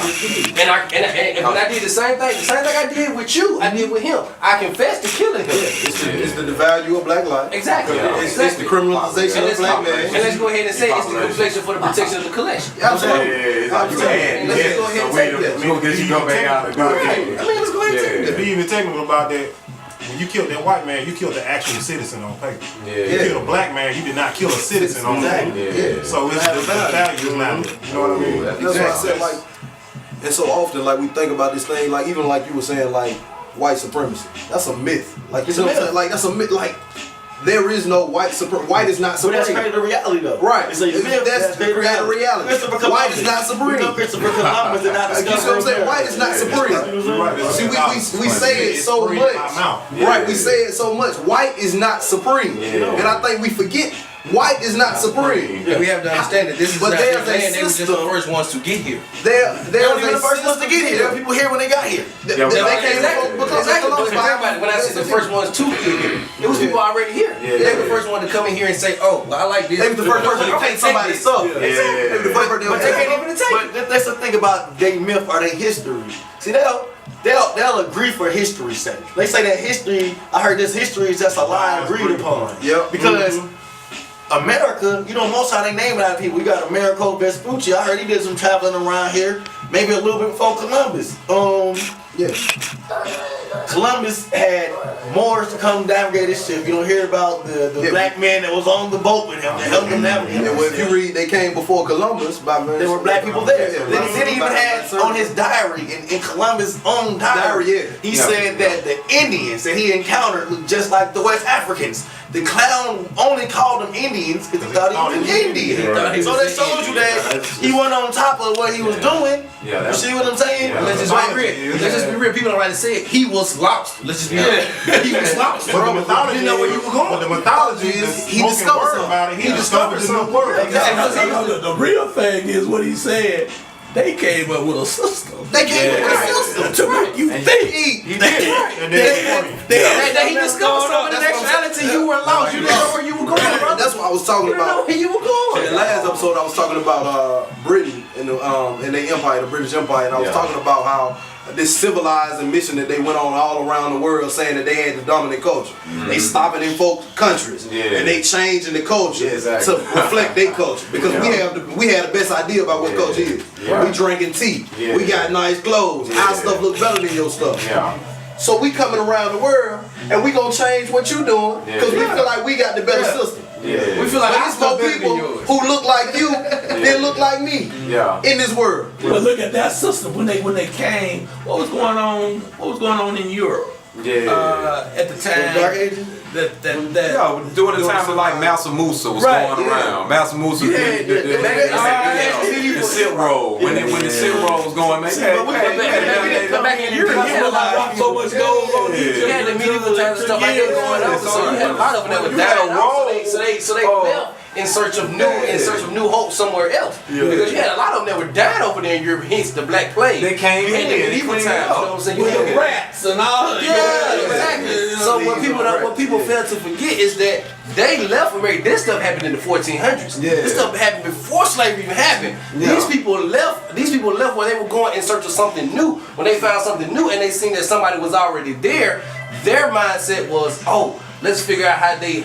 And when I did the same thing I did with you, I did with him. I confessed to killing him. It's the value of black life. Exactly. It's the criminalization of black man. And let's go ahead and say it's the confession for the protection of the collection. Absolutely. Let's go ahead and say that. You go back out and go. I mean, let's go ahead and say that. To be even technical about that, when you killed that white man, you killed the actual citizen on paper. You killed a black man, you did not kill a citizen on paper. So it's the value is not there. You know what I mean? That's what I said, like, and so often, like, we think about this thing, like, even like you were saying, like, white supremacy. That's a myth. Like, you know what I'm saying? Like, that's a myth. Like, there is no white supremacy. White is not supreme. But that's kind of the reality, though. Right. It's like, that's the reality. White is not supreme. Christopher Columbus did not discover. You see what I'm saying? White is not supreme. See, we say it so much. Right, we say it so much. White is not supreme. And I think we forget. White is not supreme. Yeah, we have to understand that this is not their land. They were just the first ones to get here. They're the first ones to get here. There are people here when they got here. They came because of Columbus. When I said the first ones to get here, it was people already here. They were the first one to come in here and say, "Oh, well, I like this." They were the first person to take somebody's stuff. But they can't even take it. But that's the thing about their myth or their history. See, they'll agree for history's sake. They say that history. I heard this history is just a lie agreed upon. Yeah, because. America, you know, most how they name it out of people. You got Americo Vespucci. I heard he did some traveling around here, maybe a little bit before Columbus. Columbus had Moors to come navigate his ship. You don't hear about the black man that was on the boat with him that helped him navigate. Yeah, well, if you read, they came before Columbus. There were black people there. Then he even had on his diary, in Columbus' own diary, he said that the Indians that he encountered looked just like the West Africans. The clown only called them Indians because he thought he was an Indian. So that shows you that he wasn't on top of what he was doing. You see what I'm saying? Let's just be real. People don't like to say it. He was lost. Let's just be real. He was lost. But the mythology, didn't know where you were going. But the mythology is he discovered about it. He discovered the new word. Exactly. The real thing is what he said. They came up with a system. They came up with a system to make you think. He did. He discovered something in actuality. You were lost. You didn't know where you were going, bro. That's what I was talking about. Where you were going. In the last episode, I was talking about Britain and the empire, the British Empire, and I was talking about how this civilized mission that they went on all around the world, saying that they had the dominant culture. They stopping in folk countries and they changing the culture to reflect their culture because we had the best idea about what culture is. We drinking tea. We got nice clothes. Our stuff look better than your stuff. So we coming around the world and we gonna change what you doing because we feel like we got the better system. Yeah. We feel like But our it's stuff more better than people yours. who look like you than look like me in this world. Well, look at that system when they came. What was going on? What was going on in Europe? At the time. Dark Ages? Yeah, during the time of like Mansa Musa was going around. Mansa Musa, the Silk Road. When the Silk Road was going, man. Back in Europe, you had a lot so much gold on You had the medieval times and stuff like that going on, so you had a lot of them that were dying out, so they left in search of new hope somewhere else. Because you had a lot of them that were dying over there in Europe, hence the Black Plague. They came in the medieval times, you know what I'm saying? You had rats and all. Yeah, exactly. So what people fail to forget is that they left America. This stuff happened in the 1400s. This stuff happened before slavery even happened. These people left where they were going in search of something new. When they found something new and they seen that somebody was already there, their mindset was, oh, let's figure out how they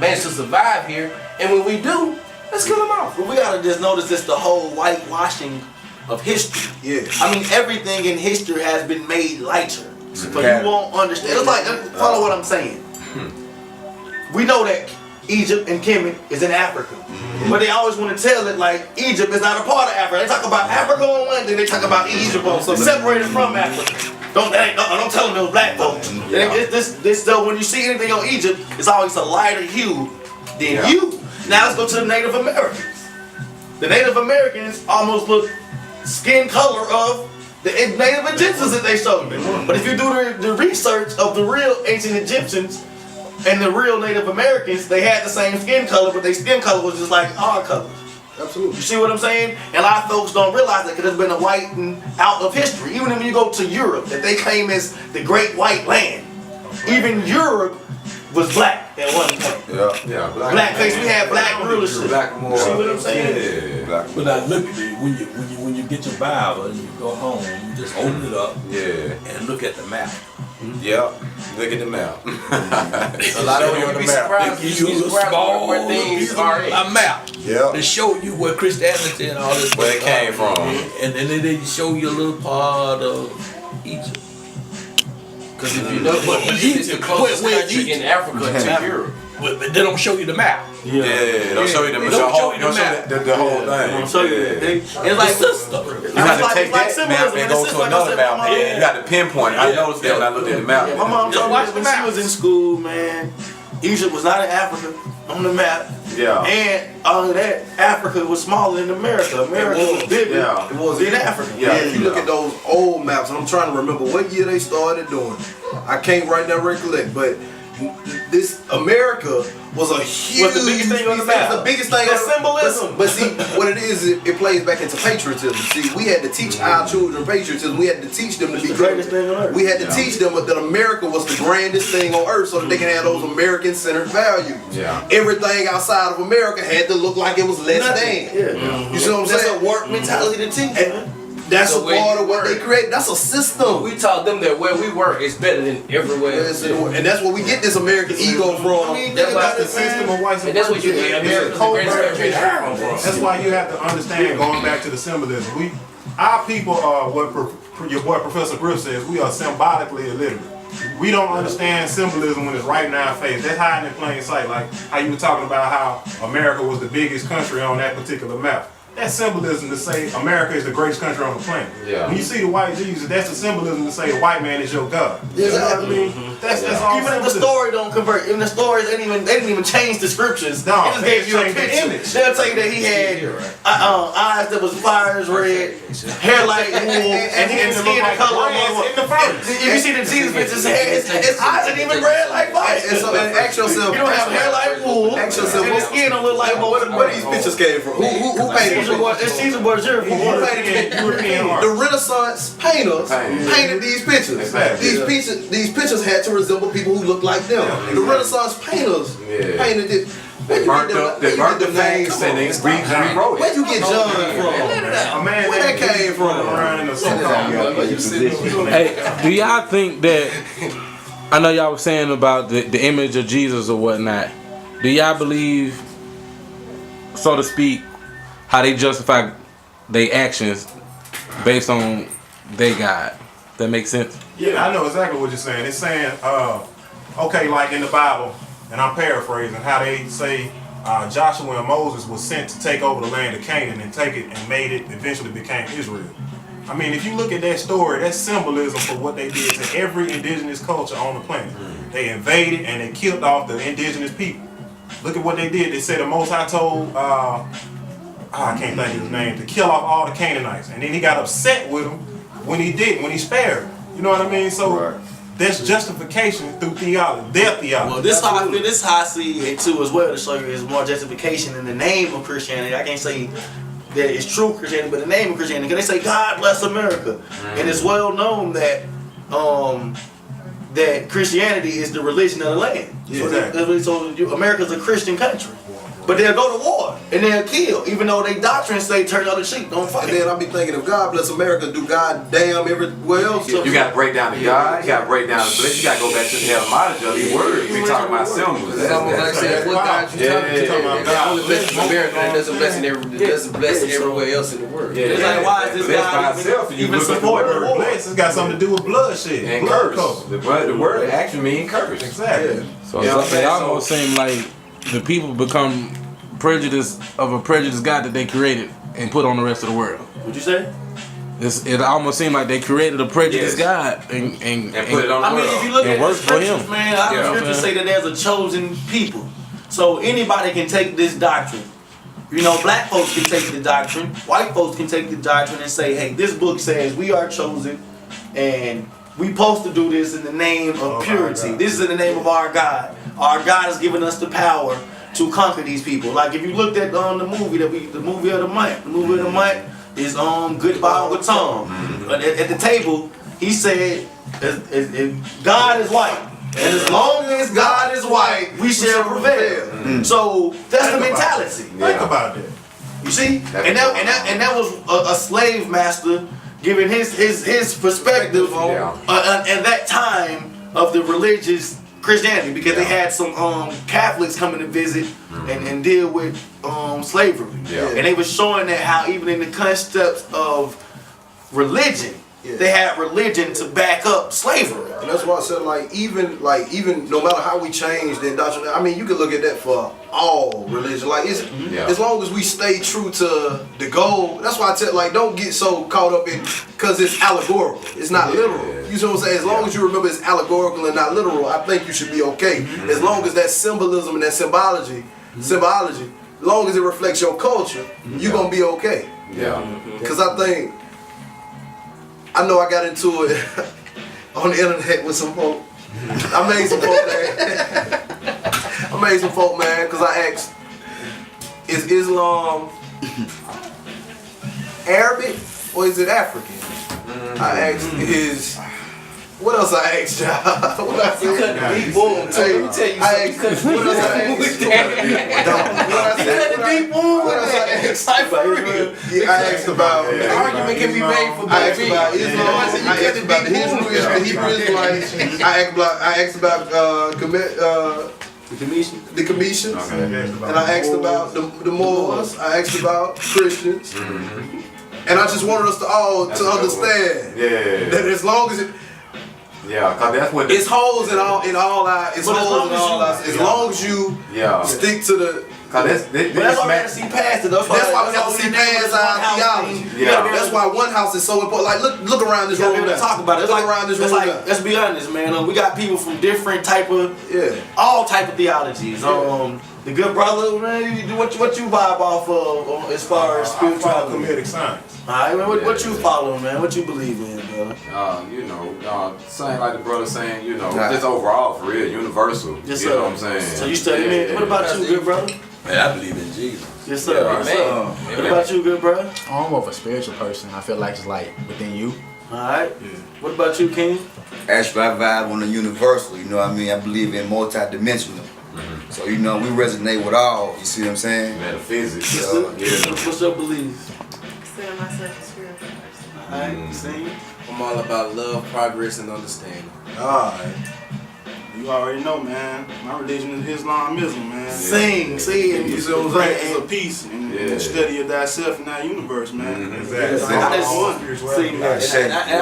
managed to survive here. And when we do, let's kill them off. But we gotta just notice it's the whole whitewashing of history. I mean, everything in history has been made lighter. So you won't understand. It's like, follow what I'm saying. We know that Egypt and Kemet is in Africa. But they always want to tell it like Egypt is not a part of Africa. They talk about Africa on one, then they talk about Egypt on something separated from Africa. Don't tell them it was black folks. This though, when you see anything on Egypt, it's always a lighter hue than you. Now let's go to the Native Americans. The Native Americans almost look skin color of the Native Egyptians that they showed me. But if you do the research of the real ancient Egyptians and the real Native Americans, they had the same skin color, but their skin color was just like our colors. Absolutely. You see what I'm saying? And a lot of folks don't realize that because it's been a whiting out of history. Even if you go to Europe, that they claim as the Great White Land. Even Europe was black at one point. Black face. We had black rulership. You see what I'm saying? But now look at it when you get your Bible and you go home, you just open it up and look at the map. Look at the map. A lot of you be surprised. You be surprised where things are. A map. To show you where Christianity and all this where it came from. And then they show you a little part of Egypt. Because if you know, it's the closest country in Africa to Europe. But they don't show you the map. They don't show you the map. The whole thing. Don't show you that. It's like system. You have to take that map and go to another map. You got to pinpoint. I noticed that when I looked at the map. My mom told me when she was in school, man, Egypt was not in Africa on the map. And all of that, Africa was smaller than America. America was bigger than Africa. If you look at those old maps, and I'm trying to remember what year they started doing. I can't right now recollect, but this America was a huge. What's the biggest thing on the map? The biggest thing. The symbolism. But see, what it is, it plays back into patriotism. See, we had to teach our children patriotism. We had to teach them to be the greatest thing on earth. We had to teach them that America was the grandest thing on earth, so that they can have those American-centered values. Everything outside of America had to look like it was less than. You see what I'm saying? That's a work mentality to teach. That's a part of what they create. That's a system. We taught them that where we work is better than everywhere. And that's where we get this American ego from. That's the system of white supremacy. And that's what you get. America's the greatest country in Africa. That's why you have to understand, going back to the symbolism. Our people are what your boy Professor Griff says, we are symbolically illiterate. We don't understand symbolism when it's right in our face. That's hiding in plain sight. Like how you were talking about how America was the biggest country on that particular map. That's symbolism to say America is the greatest country on the planet. When you see the white Jesus, that's the symbolism to say a white man is your God. You know what I mean? That's all. Even if the story don't convert, even the stories they didn't even change the scriptures. No, it just gave you a picture. They'll tell you that he had eyes that was fire red, hair like wool, and skin the color of If you see the Jesus pictures, his eyes ain't even red like fire. And so, ask yourself, you don't have hair like wool. Ask yourself, and his skin don't look like where these pictures came from? Who painted? It's Caesar Borgia. The Renaissance painters painted these pictures. These pictures had to resemble people who looked like them. The Renaissance painters painted it. They burnt the names and they rewrote it. Where'd you get John from? Where that came from? Hey, do y'all think that, I know y'all were saying about the image of Jesus or whatnot, do y'all believe, so to speak, how they justify their actions based on their God? That makes sense? Yeah, I know exactly what you're saying. It's saying, okay, like in the Bible, and I'm paraphrasing, how they say Joshua and Moses was sent to take over the land of Canaan and take it and made it eventually became Israel. I mean, if you look at that story, that's symbolism for what they did to every indigenous culture on the planet. They invaded and they killed off the indigenous people. Look at what they did. They said the Most High told, I can't think of his name, to kill off all the Canaanites. And then he got upset with them when he spared them. You know what I mean? So that's justification through theology, their theology. Well, this how I see it too as well, to show you it's more justification in the name of Christianity. I can't say that it's true Christianity, but the name of Christianity. Because they say God bless America, and it's well known that that Christianity is the religion of the land. So America's a Christian country. But they'll go to war and they'll kill, even though they doctrines say turn other cheek, don't fight. And then I'll be thinking, if God bless America, do God damn everywhere else? You got to break down the God, you got to break down the bless, you got to go back to the etymology of these words. We talking about symbols. It's almost like saying, what God you talking about? God only blesses America, and doesn't bless everywhere else in the world. It's like, why is this God even supporting the war? Bless, it's got something to do with bloodshed. And curse. The word actually means curse. Exactly. So it almost seems like the people become prejudiced of a prejudiced God that they created and put on the rest of the world. What'd you say? It almost seemed like they created a prejudiced God and put it on the world. I mean, if you look at the scriptures, man, the scriptures say that there's a chosen people. So anybody can take this doctrine. You know, black folks can take the doctrine, white folks can take the doctrine and say, hey, this book says we are chosen and we supposed to do this in the name of purity. This is in the name of our God. Our God has given us the power to conquer these people. Like if you looked at the movie the movie of the month. The movie of the month is Goodbye with Tom. At the table, he said, God is white. And as long as God is white, we shall prevail. So that's the mentality. Think about that. You see? And that was a slave master giving his perspective on at that time of the religious Christianity, because they had some Catholics coming to visit and deal with slavery. And they were showing that how even in the concepts of religion, they had religion to back up slavery. And that's why I said, even no matter how we change the indoctrination, I mean, you can look at that for all religion. Like, as long as we stay true to the goal, that's why I tell, don't get so caught up in, because it's allegorical. It's not literal. You see what I'm saying? As long as you remember it's allegorical and not literal, I think you should be okay. As long as that symbolism and that symbology, as long as it reflects your culture, you're going to be okay. Because I know I got into it on the internet with some folk. I made some folk, man, because I asked, is Islam Arabic or is it African? I asked, what else I asked y'all? What else I asked? Boom, tell you. What else I asked? What else I asked about. The argument can be made for both. I asked about Islam. I asked about the Hebrew Israelites. I asked about the Commissions. And I asked about the Moors. I asked about Christians. And I just wanted us to all to understand that as long as cause that's what it's holes in all our as long as you stick to the. That's why we have to see past it. That's why we have to see past our theology. That's why one house is so important. Like look around this room. Talk about it. Look around this room. Let's be honest, man. We got people from different type of all type of theologies. The good brother, man, what you vibe off of as far as spirituality? Comedic science. Alright, man, what you follow, man? What you believe in, brother? Same like the brother saying, just overall for real, universal. Yes, you know what I'm saying? So you study, man. What about you, good brother? Man, I believe in Jesus. Yes, sir. What about you, good brother? I'm more of a spiritual person. I feel like it's within you. Alright. What about you, King? Actually, I vibe on the universal, you know what I mean? I believe in multi-dimensional. So, we resonate with all, you see what I'm saying? Metaphysics. What's your beliefs? Consider myself a spiritual person. Alright, see? I'm all about love, progress, and understanding. Alright. You already know, man. My religion is Islamism, man. See, you see what I'm saying? It's a peace and the study of thyself in that universe, man. Exactly. I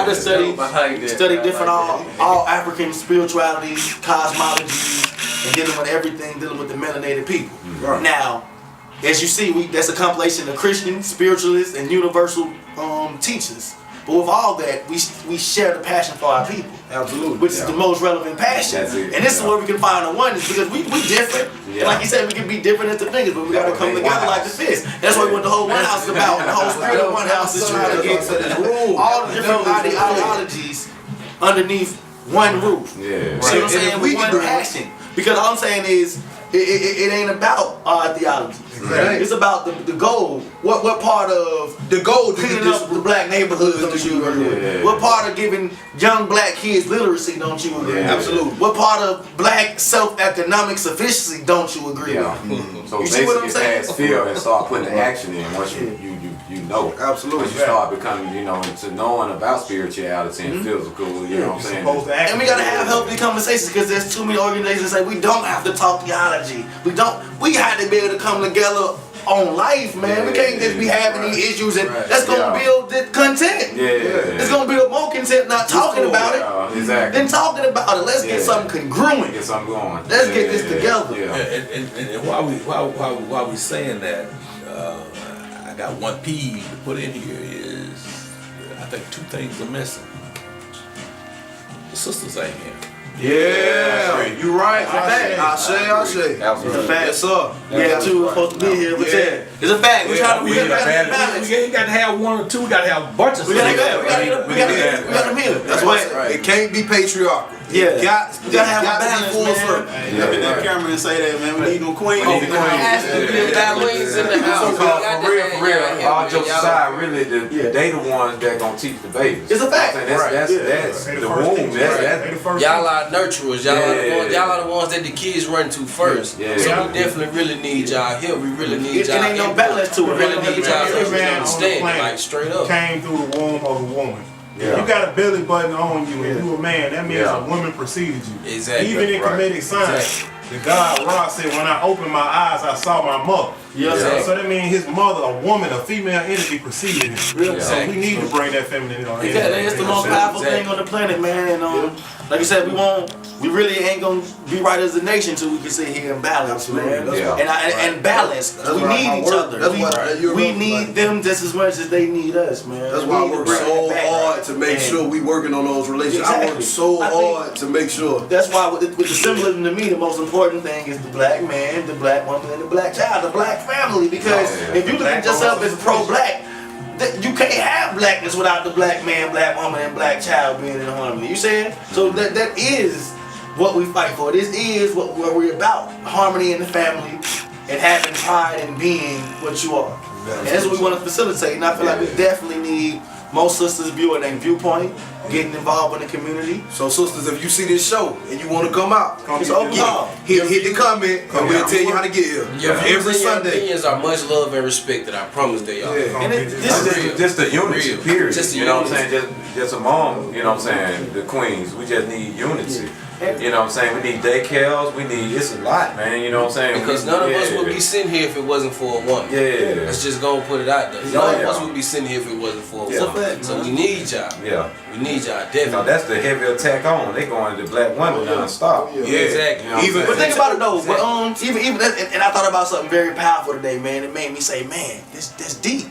just study different all African spiritualities, cosmologies, and dealing with everything, dealing with the melanated people. Right. Now, as you see, that's a compilation of Christian, spiritualists, and universal teachers. But with all that, we share the passion for our people. Absolutely. Which is the most relevant passion. That's it. And this is where we can find the oneness, because we different. And like you said, we can be different as the fingers, but we gotta come together like the fist. That's what the whole one house is about. The whole spirit of one house is trying to get all the different ideologies underneath one roof. Yeah. See what I'm saying? With one passion. Because all I'm saying is, it ain't about our theology. Exactly. It's about the goal. What part of the goal cleaning up the black neighborhoods don't you agree with? Yeah. What part of giving young black kids literacy don't you agree with? Yeah. Absolutely. What part of black self-economic sufficiency don't you agree with? So You see what I'm basically, saying? add fear and start putting the action in once you know. Absolutely. Once you start becoming, into knowing about spirituality and physical, you know what I'm saying? And we gotta have healthy conversations, because there's too many organizations that say we don't have to talk theology. We had to be able to come together on life, man. We can't just be having these issues and that's gonna build the content. It's gonna build more content, not talking about it. Exactly. Then talking about it. Let's get something congruent. Get something going. Let's get this together. And while we saying that, I got one peeve to put in here is I think two things are missing. The sisters ain't here. Yeah, you right. I say. It's a fact. Yes, sir. Yeah, two were supposed to be here, but it's a fact. We trying to We ain't got to have one or two. We got to have a bunch of We got them here. That's why it can't be patriarchal. Yeah. You got to have a balance, Look at that camera and say that, man. We need no queens. Queens in the house. For real, all jokes aside, really, they the ones that gonna teach the babies. It's a fact. That's the womb. Y'all are nurturers. Y'all are the ones that the kids run to first. So we definitely really need y'all here. We really need y'all. It ain't no balance to it. We really need y'all Every man on the understanding, planet like straight up. came through the womb of a woman. Yeah. You got a belly button on you and you a man, that means a woman preceded you. Exactly. Even in comedic science, the God Ra said, when I opened my eyes, I saw my mother. So that means his mother, a woman, a female entity preceded him. So we need to bring that femininity on. Exactly. It's the most powerful thing on the planet, man. And like I said, we really ain't gonna be right as a nation till we can sit here and balance, man. And balance. We need each other. We need them just as much as they need us, man. That's why I work so hard to make sure we working on those relationships. I work so hard to make sure. That's why with the symbolism to me, the most important thing is the black man, the black woman, and the black child, the black family. Because if you look at yourself as pro-black, you can't have blackness without the black man, black woman, and black child being in harmony. You saying? So that is what we fight for. This is what we're about: harmony in the family and having pride in being what you are. And that's what we want to facilitate. And I feel like we definitely need most sisters viewing their viewpoint, getting involved in the community. So sisters, if you see this show and you want to come out, It's open call. hit the comment and we'll tell you how to get here. Every Sunday. Opinions are much loved and respected. I promise they are. And Just the unity, period. Just the you know what I'm unity. saying? Just among, you know what I'm saying, the queens. We just need unity. You know what I'm saying? We need daycares. It's a lot, man. You know what I'm saying? Because none of us would be sitting here if it wasn't for a woman. Let's just go and put it out there. None of us would be sitting here if it wasn't for a woman. So we need y'all. We need y'all, definitely. That's the heavy attack on. They going to the black women non-stop. Exactly. You know But think about it though. But even that, and I thought about something very powerful today, man. It made me say, man, that's deep.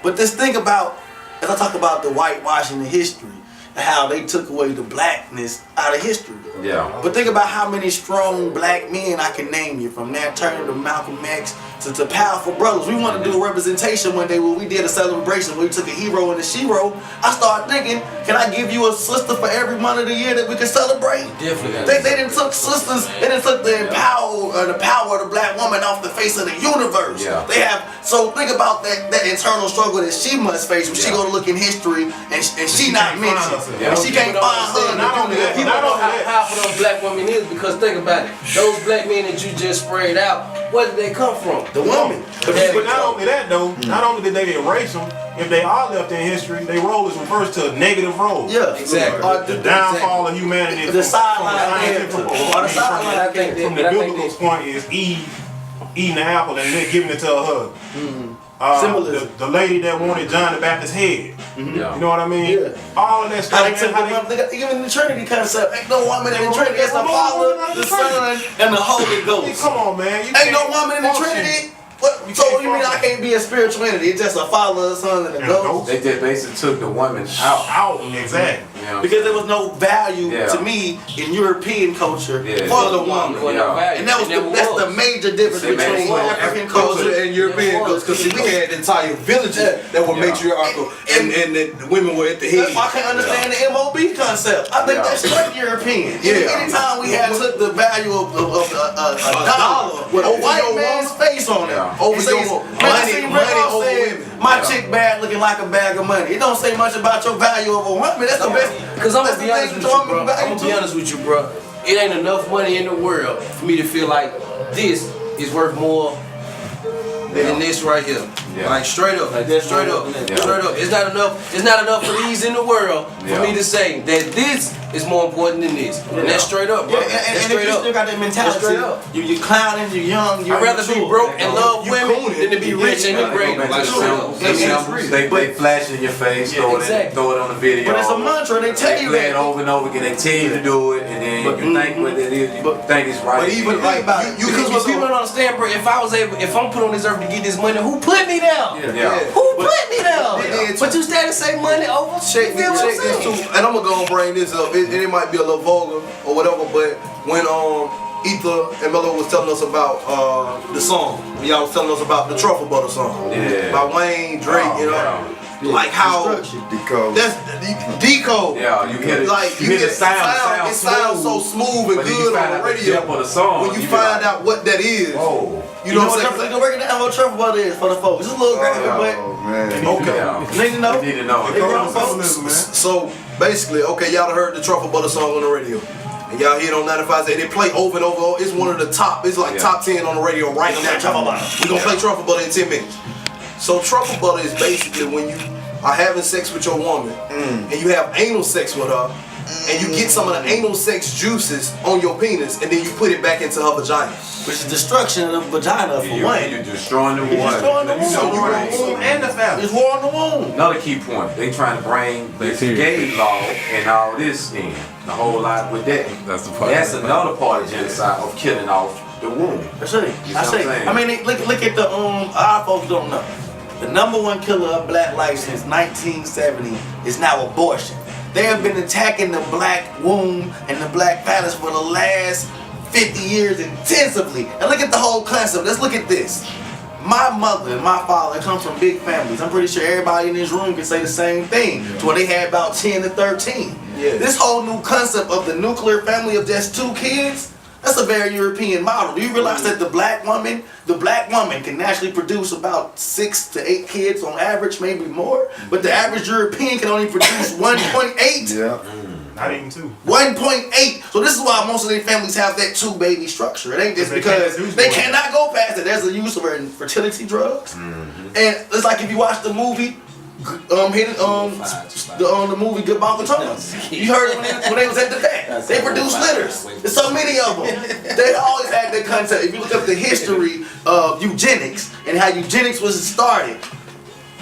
But just think about, as I talk about the whitewashing of history, and how they took away the blackness out of history. But think about how many strong black men I can name you, from Nat Turner to Malcolm X to powerful brothers. We want to do a representation one day when we did a celebration where we took a hero and a shero. I started thinking, can I give you a sister for every month of the year that we can celebrate? Definitely. They didn't took sisters, they didn't took the power of the black woman off the face of the universe. They have, so think about that internal struggle that she must face when she go to look in history and she not mentioned. She can't find her. Not only that, how powerful those black women is, because think about it. Those black men that you just sprayed out, where did they come from? The woman. But not only that though, not only did they erase them, if they are left in history, their role is reversed to a negative role. Exactly. The downfall of humanity. The sideline. From the biblical point is Eve eating the apple and then giving it to her husband. The lady that wanted John the Baptist's head. Yeah. You know what I mean? Yeah. All of that stuff. How they took even the Trinity concept. Ain't no woman in the Trinity. It's the Father, the Son, and the Holy Ghost. Come on, man. Ain't no woman in the Trinity. What? So you mean I can't be a spiritual entity? It's just a Father, a Son, and a Ghost? They just basically took the woman out. Exactly. Yeah. Because there was no value to me in European culture for the woman. And that's the major difference between African culture and European culture. Because we had entire villages that were matriarchal and the women were at the head. That's why I can't understand the MOB concept. I think that's straight European. Anytime we had took the value of a dollar with a white man's face on it, over your money, my chick bad looking like a bag of money. It don't say much about your value of a woman. That's the best. Because I'm gonna be honest with you, bro. I'm gonna be honest with you, bro. It ain't enough money in the world for me to feel like this is worth more than this right here. Like straight up, straight up. It's not enough. It's not enough for these in the world for me to say that this is more important than this. And that's straight up, bro. And if you still got that mentality, you're clowning, you're young, you're I'd rather be broke and love women than to be rich and be great. They flash in your face, throw it on the video. But it's a mantra. They tell you play it that over and over again. They tell you to do it, and then you think what it is. You think it's right. But even like because what people don't understand, bro. If I'm put on this earth to get this money, who put me down? Who put me down? But you started to say money over. Check this too, and I'm gonna bring this up. It might be a little vulgar or whatever, but when Ether and Mello was telling us about the song, y'all was telling us about the Truffle Butter song, by Wayne Drake, you know. Like how decode. That's decode. Yeah, you hear it. Like you hear the sound. It sounds so smooth and good on the radio. When you find out what that is, you know what I'm saying? Working down what Truffle Butter is for the folks. It's a little graphic, but okay. Need to know. Need to know. So basically, okay, y'all done heard the Truffle Butter song on the radio. And y'all hear it on 95. They play over and over. It's one of the top. It's like top 10 on the radio right now. We're gonna play Truffle Butter in 10 minutes. So Truffle Butter is basically when you are having sex with your woman and you have anal sex with her and you get some of the anal sex juices on your penis and then you put it back into her vagina. Which is destruction of the vagina for one. You're destroying the womb. You're destroying the womb. So you want the womb and the family. It's war on the womb. Another key point, they trying to bring the gay law and all this in. The whole lot with that. That's the part. That's another part of genocide of killing off the womb. I say. I mean, look at the our folks don't know. The #1 killer of black life since 1970 is now abortion. They have been attacking the black womb and the black phallus for the last 50 years intensively. And look at the whole concept. Let's look at this. My mother and my father come from big families. I'm pretty sure everybody in this room can say the same thing. To where they had about 10 to 13. This whole new concept of the nuclear family of just 2 kids, that's a very European model. Do you realize that the black woman can naturally produce about 6 to 8 kids on average, maybe more? But the average European can only produce 1.8. Yeah. Not even 2. 1.8. So this is why most of their families have that 2-baby structure. It ain't just because they cannot go past it. There's the use of fertility drugs. And it's like if you watch the movie, the movie Goodbye Katrina. You heard it when they was at the vet. They produced litters. There's so many of them. They always had that concept. If you look up the history of eugenics and how eugenics was started,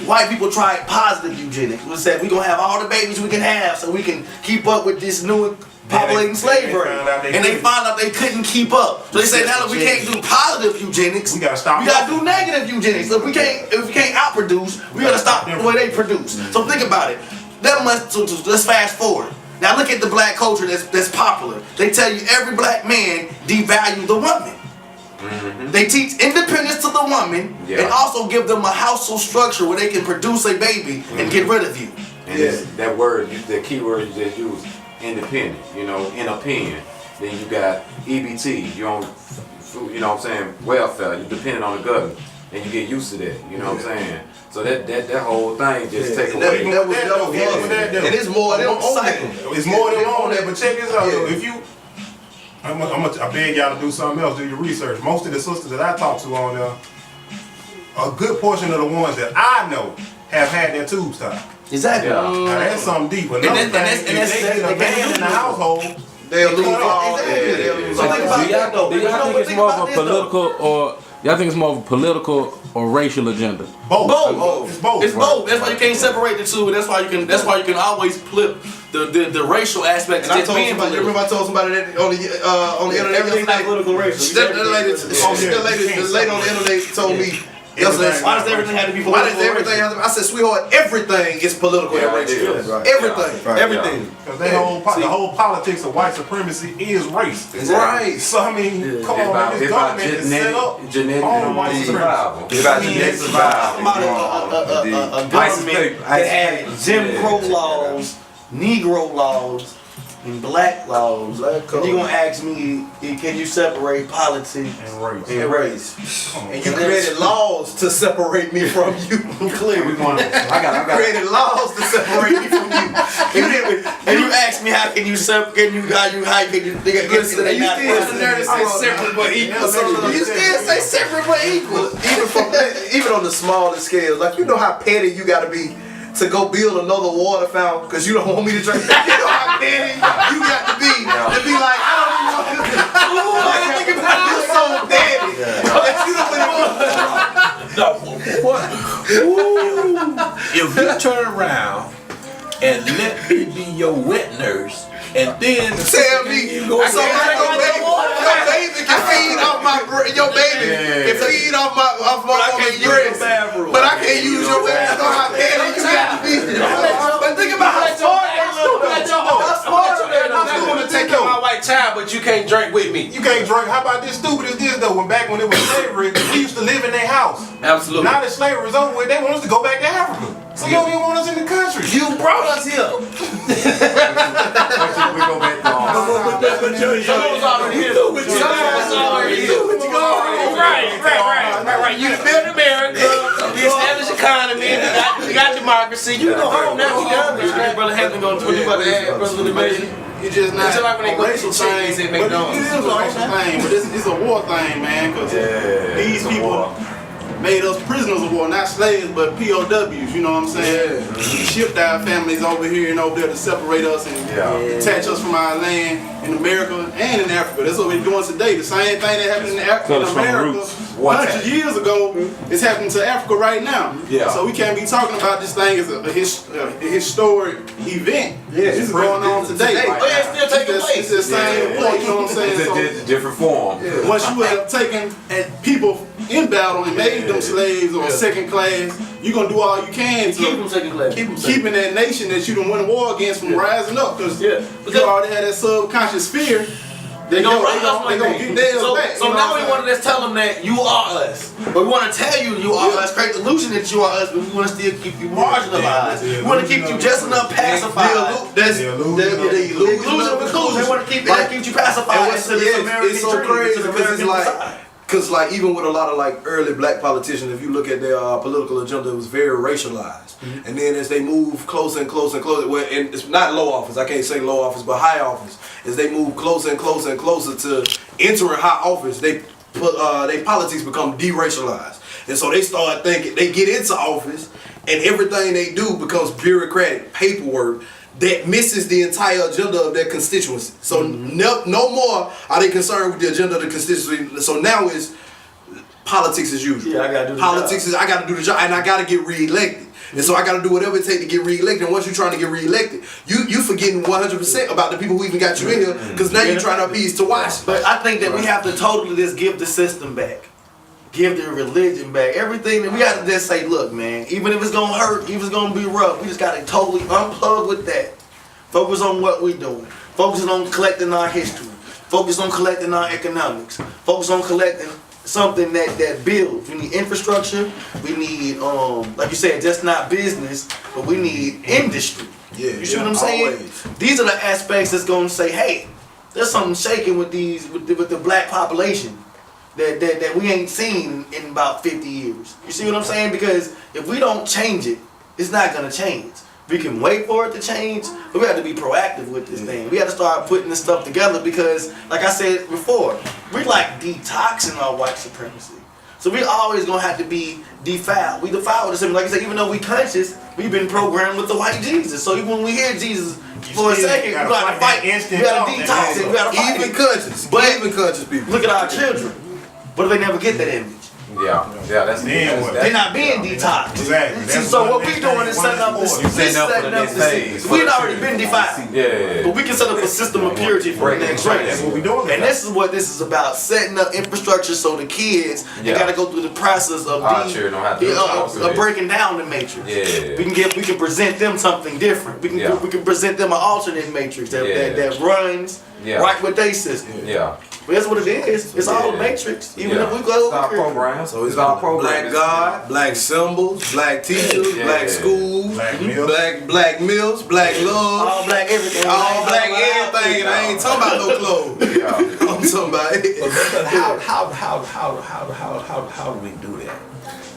white people tried positive eugenics. We said we're gonna have all the babies we can have so we can keep up with this new populating slavery. And they found out they couldn't keep up. So they said now that we can't do positive eugenics, we gotta stop. We gotta do negative eugenics. So if we can't outproduce, we gotta stop the way they produce. So think about it. Let's fast forward. Now look at the black culture that's popular. They tell you every black man devalue the woman. They teach independence to the woman and also give them a household structure where they can produce a baby and get rid of you. And that word, the key word you just used, independent, you know, in a pen. Then you got EBT, you know what I'm saying, welfare, you dependent on the government. And you get used to that, you know what I'm saying? So that whole thing just take away. And it's more than on cycle. It's more than on that, but check this out though. If you I beg y'all to do something else, do your research. Most of the sisters that I talk to on there, a good portion of the ones that I know have had their tubes tied. Exactly. Now that's something deep. Another thing, if they get a man in the household, they'll lose all. Do y'all think it's more of a political or Y'all think it's more of a political or racial agenda? Both. Both. It's both. It's both. That's why you can't separate the two. That's why you can. That's why you can always flip the racial aspect. And I told somebody, remember I told somebody that on the internet Everything's not yesterday? political racial. The lady on the internet told me, why does everything have to be political? why does everything have to be? I said, sweetheart, everything is political and racial. Everything. Everything. Because the whole politics of white supremacy is race. Right. So I mean, come on, man, this government is set up on white supremacy. It's about genetic survival. A government that had Jim Crow laws, Negro laws, and black laws. And you're gonna ask me, can you separate politics and race? And you created laws to separate me from you. Clearly. You created laws to separate me from you. And you ask me how can you separate? How can you? Listen, and you still have the nerve to say separate but equal. You still say separate but equal. Even on the smallest scale, like you know how petty you gotta be to go build another water fountain because you don't want me to drink. You know how petty you got to be like, I don't even want to. You're so petty. If you turn around and let me be your wet nurse, and then tell me, your baby can feed off my woman's breast, but I can't use your baby. You know how petty you got to be. But think about how smart I'm gonna take care of my white child, but you can't drink with me. You can't drink. How about this stupid as this though? When it was slavery, we used to live in their house. Absolutely. Now that slavery is over with, they want us to go back to Africa. So you don't even want us in the country. You brought us here. We go back to Right. You built America, we established economy, we got democracy. You go home now. We done. Brother Hampton going to you about to add, brother Liberation. It's just not like when they go racial to Chili's thing, at but McDonald's. it is a racial thing, but it's a war thing, man, because these people made us prisoners of war, not slaves, but POWs, you know what I'm saying? We shipped our families over here and over there to separate us and detach us from our land in America and in Africa. That's what we're doing today. The same thing that happened in America hundreds of years ago is happening to Africa right now. So we can't be talking about this thing as a historic event. This is going on today. It's still taking place. It's the same point, you know what I'm saying? It's a different form. Once you have taken people in battle and made them slaves or second class, you're gonna do all you can to keep them second class. Keeping that nation that you done won a war against from rising up, because you already had that subconscious fear. They gonna get theirs back. So now we want to just tell them that you are us. But we want to tell you are us, create the illusion that you are us, but we want to still keep you marginalized. We want to keep you just enough pacified. That's the illusion of inclusion. They want to keep you pacified. It's so crazy because it's like. Because like even with a lot of like early black politicians, if you look at their political agenda, it was very racialized. And then as they move closer and closer and closer, and it's not low office, I can't say low office, but high office, as they move closer and closer and closer to entering high office, they politics become deracialized. And so they start thinking, they get into office and everything they do becomes bureaucratic paperwork that misses the entire agenda of their constituency. So no more are they concerned with the agenda of the constituency. So now it's politics as usual. I gotta do the politics job. I gotta do the job, and I gotta get reelected. And so I gotta do whatever it takes to get reelected. And once you're trying to get reelected, you forgetting 100% about the people who even got you in here, because now you're trying to appease to Washington. But I think that we have to totally just give the system back. Give the religion back. Everything that we got to just say, look, man, even if it's gonna hurt, even if it's gonna be rough, we just gotta totally unplug with that. Focus on what we're doing. Focus on collecting our history. Focus on collecting our economics. Focus on collecting something that builds. We need infrastructure. We need, like you said, just not business, but we need industry. You see what I'm saying? Always. These are the aspects that's gonna say, hey, there's something shaking with the black population. That we ain't seen in about 50 years. You see what I'm saying? Because if we don't change it, it's not gonna change. We can wait for it to change, but we have to be proactive with this thing. We have to start putting this stuff together because, like I said before, we're like detoxing our white supremacy. So we always gonna have to be defiled. We defile with the same. Like I said, even though we conscious, we've been programmed with the white Jesus. So even when we hear Jesus for a second, we gotta fight. We gotta detox it. We gotta fight. Even conscious people. Look at our children. What if they never get that image? Yeah, that's They're not being detoxed. Exactly. See, so what we doing is setting up this. We'd already been defiled. Yeah. But we can set up a system of purity for the next race. That's what we doing. And this is what this is about: setting up infrastructure so the kids they gotta go through the process of breaking down the matrix. Yeah. We can present them something different. We can present them an alternate matrix that runs right with their system. Yeah. But that's what it is. It's all a matrix. Even if we go it's our program. So it's our program. Black God, black symbols, black teachers, black schools, black meals, black love, all black everything. All black everything. And I ain't talking about no clothes. I'm talking about it. But how do we do that?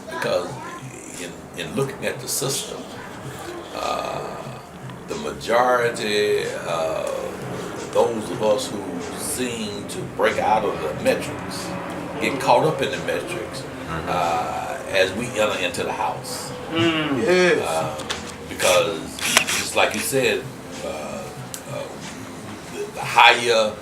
Because in looking at the system, the majority of those of us who seem to break out of the metrics, get caught up in the metrics as we enter into the house. Because just like you said, the higher,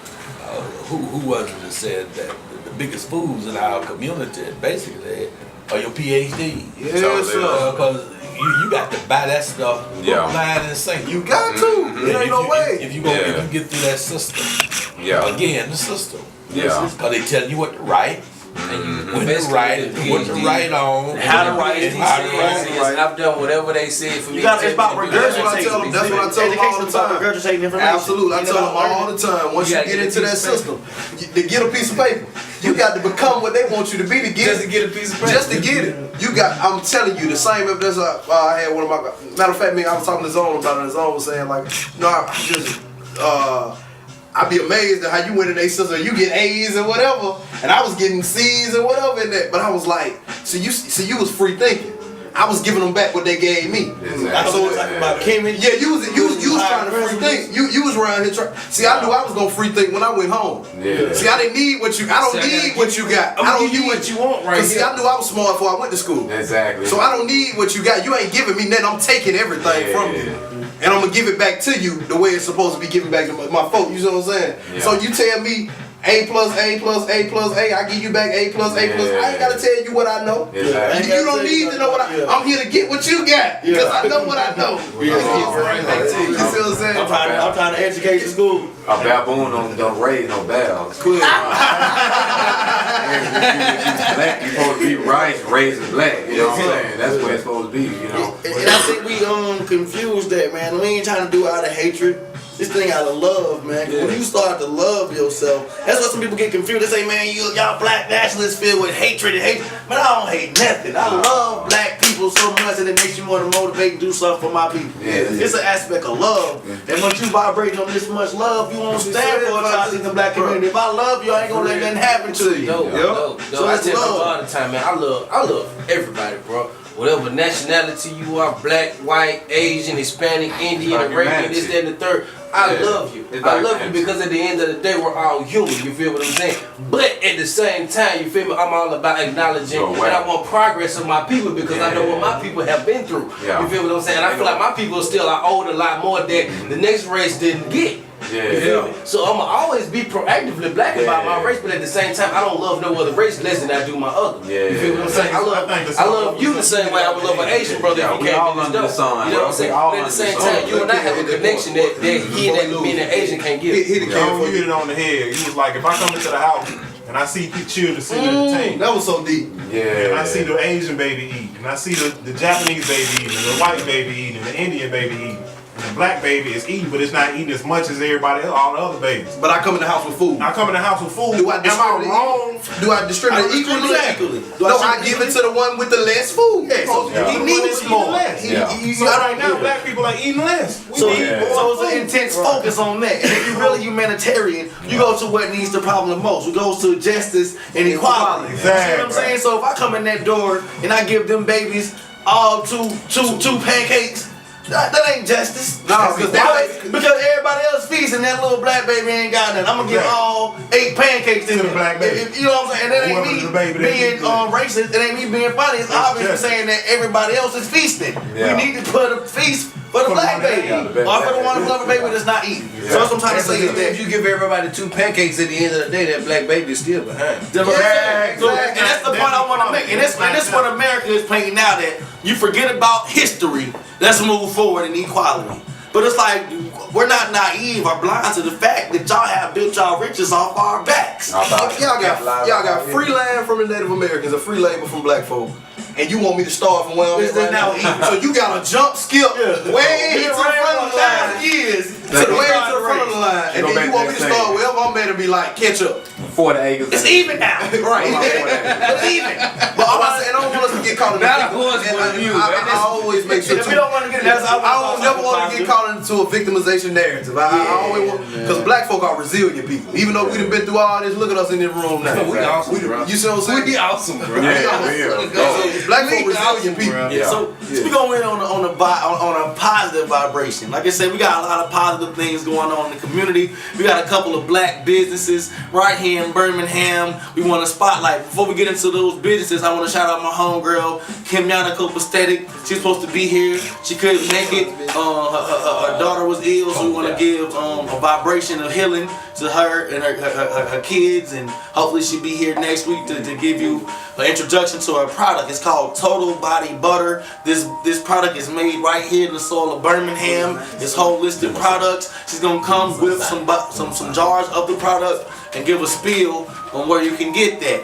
who was it that said that the biggest fools in our community basically are your PhD. Because you got to buy that stuff, line and sink. You got to. There ain't no way. If you get through that system, again, the system. Because they tell you what to write, when to write, what to write on, how to write it. I've done whatever they said for me. It's about regurgitating. That's what I tell them all the time. Regurgitating information. Absolutely. I tell them all the time. Once you get into that system, to get a piece of paper, you got to become what they want you to be to get just to get a piece of paper. Just to get it. You got. I'm telling you, the same evidence I had one of my. Matter of fact, I was talking to Zone about it. And Zone was saying like, I'd be amazed at how you went in their system. You get A's and whatever, and I was getting C's and whatever in that. But I was like, so you was free thinking. I was giving them back what they gave me. So talking about Kimmy. Yeah, you was trying to free think. You was around here trying. See, I knew I was gonna free think when I went home. See, I didn't need what you. I don't need what you got. I don't need what you want right here. See, I knew I was smart before I went to school. Exactly. So I don't need what you got. You ain't giving me nothing. I'm taking everything from you. And I'm gonna give it back to you the way it's supposed to be given back to my folk. You know what I'm saying? So you tell me A plus A plus A plus A, I give you back A plus A plus. I ain't gotta tell you what I know. You don't need to know what I'm here to get what you got. Because I know what I know. You see what I'm saying? I'm trying to educate the school. A baboon don't raise no bells. Black, you supposed to be raising black. You know what I'm saying? That's where it's supposed to be. You know. And I think we confused that, man. We ain't trying to do it out of hatred. This thing out of love, man. When you start to love yourself, that's why some people get confused. They say, man, y'all black nationalists filled with hatred and hate. But I don't hate nothing. I love black people so much that it makes you want to motivate and do something for my people. It's an aspect of love. And once you vibrate on this much love, you won't stand for it in the black community. If I love you, I ain't gonna let nothing happen to you. No. So I tell people all the time, man, I love everybody, bro. Whatever nationality you are, black, white, Asian, Hispanic, Indian, Arabian, this, that, and the third. I love you. I love you because at the end of the day, we're all human. You feel what I'm saying? But at the same time, you feel me? I'm all about acknowledging and I want progress of my people because I know what my people have been through. You feel what I'm saying? And I feel like my people still are owed a lot more that the next race didn't get. You feel me? So I'ma always be proactively black about my race, but at the same time, I don't love no other race less than I do my other. You feel what I'm saying? I love you the same way I would love an Asian brother if he can't get this done. You know what I'm saying? But at the same time, you and I have a connection that he and me and the Asian can't get. You hit it on the head. You was like, if I come into the house and I see children sitting at the table. That was so deep. And I see the Asian baby eat, and I see the Japanese baby eating, and the white baby eating, and the Indian baby eating. And the black baby is eating, but it's not eating as much as everybody else, all the other babies. But I come in the house with food. I come in the house with food. Do I distribute Am I wrong? Do I distribute it equally? No, I give it to the one with the less food. So he needs more. So right now, black people are eating less. So it's an intense focus on that. And if you're really humanitarian, you go to what needs the problem the most. It goes to justice and equality. Exactly. You know what I'm saying? So if I come in that door and I give them babies all two pancakes, That ain't justice. No, because everybody else feasting, that little black baby ain't got nothing. I'm gonna give all 8 pancakes to the black baby. You know what I'm saying? That ain't me being racist. It ain't me being funny. It's obviously saying that everybody else is feasting. Yeah. We need to put a feast for the black baby, or for the one other baby that's not eating. So that's what I'm trying to say is that if you give everybody 2 pancakes at the end of the day, that black baby is still behind. Yeah, exactly. And that's the point I want to make. And this what America is painting now, that you forget about history. Let's move forward in equality. But it's like, we're not naive or blind to the fact that y'all have built y'all riches off our backs. Y'all got free land from the Native Americans, a free labor from black folk. And you want me to start from where I'm at right now? So you got to jump, skip, way to the front of the line. Years. To the way to the front of the line. And then you want me to start wherever I'm at and be like, catch up. 40 acres. It's even now. Right. It's even. But I don't want us to get caught in I always make sure. We don't want to get into I don't never want to get caught into a victimization narrative. I always want, because black folk are resilient people. Even though we done been through all this, look at us in this room now. We awesome, bro. You see what I'm saying? We awesome, bro. Black folk resilient people. Yeah. So we going in on a positive vibration. Like I said, we got a lot of positive things going on in the community. We got a couple of black businesses right here in Birmingham. We want to spotlight. Before we get into those businesses, I want to shout out my homegirl, Kimyana Copaesthetic. She's supposed to be here. She couldn't make it. Her daughter was ill, so we want to give a vibration of healing to her and her kids, and hopefully she'll be here next week to give you an introduction to her product. It's called Total Body Butter. This product is made right here in the soil of Birmingham. It's holistic products. She's gonna come with some jars of the product and give a spiel on where you can get that.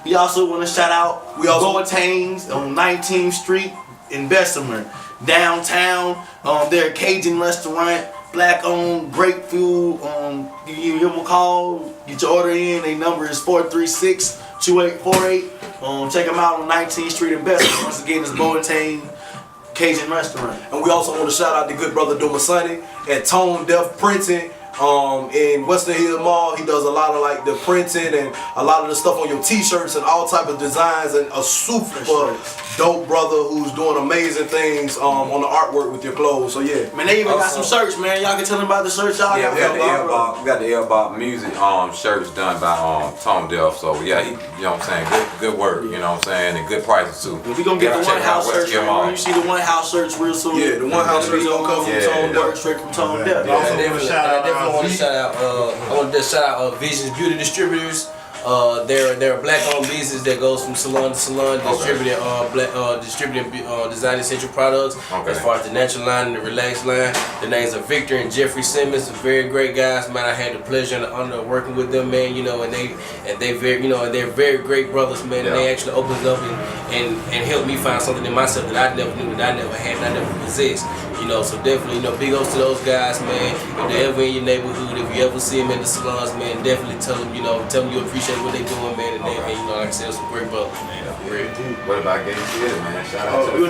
We also want to shout out Goatains on 19th Street in Bessemer, downtown. They're a Cajun restaurant, black owned, great food. You give them a call, get your order in. Their number is 436-2848. Check them out on 19th Street in Bessemer. Once again, it's Goatains Cajun restaurant. And we also want to shout out the good brother Dumasani at Tone Deaf Printing. In Western Hill Mall. He does a lot of like the printing and a lot of the stuff on your t-shirts and all type of designs, and a super dope brother who's doing amazing things on the artwork with your clothes. So yeah. Man, they even got some shirts, man. Y'all can tell them about the shirts y'all got. We got the Airbot Music shirts done by Tone Deaf. So yeah, he, you know what I'm saying, good work, you know what I'm saying, and good prices too. We gonna get the One House shirts. You see the One House shirts real soon. Yeah, the One House shirts gonna come from Tone Deaf, straight from Tone Deaf. I want to shout out Visions Beauty Distributors. They're a black-owned business that goes from salon to salon, distributing design essential products. As far as the natural line and the relaxed line, the names are Victor and Jeffrey Simmons. Very great guys, man. I had the pleasure and the honor of working with them, man. You know, and they very, you know, and they're very great brothers, man. And they actually opened up and helped me find something in myself that I never knew, that I never had, and I never possessed. You know, so definitely, you know, big ups to those guys, man. If they're ever in your neighborhood, if you ever see them in the salons, man, definitely tell them you appreciate what they're doing, man. And you know, like I said, some great brothers, man. What about Gate City, man? Shout out to the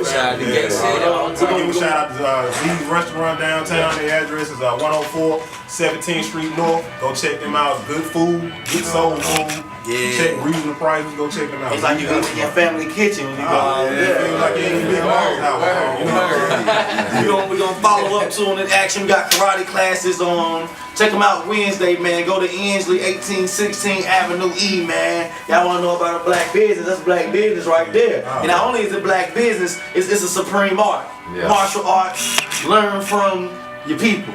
Shout out to Gate City all the time. Give a shout out to Z's Restaurant downtown. Their address is 104 17th Street North. Go check them out. Good food, good soul food. Yeah. Check reasonable prices. Go check them out. It's like you go in your family kitchen when you go in there. Feels like you're in your big house. We're gonna follow up soon in action. We got karate classes on. Check them out Wednesday, man. Go to Ensley, 1816 Avenue E, man. Y'all wanna know about a black business? That's black business right there. And not only is it black business, it's a supreme art. Martial arts. Learn from your people.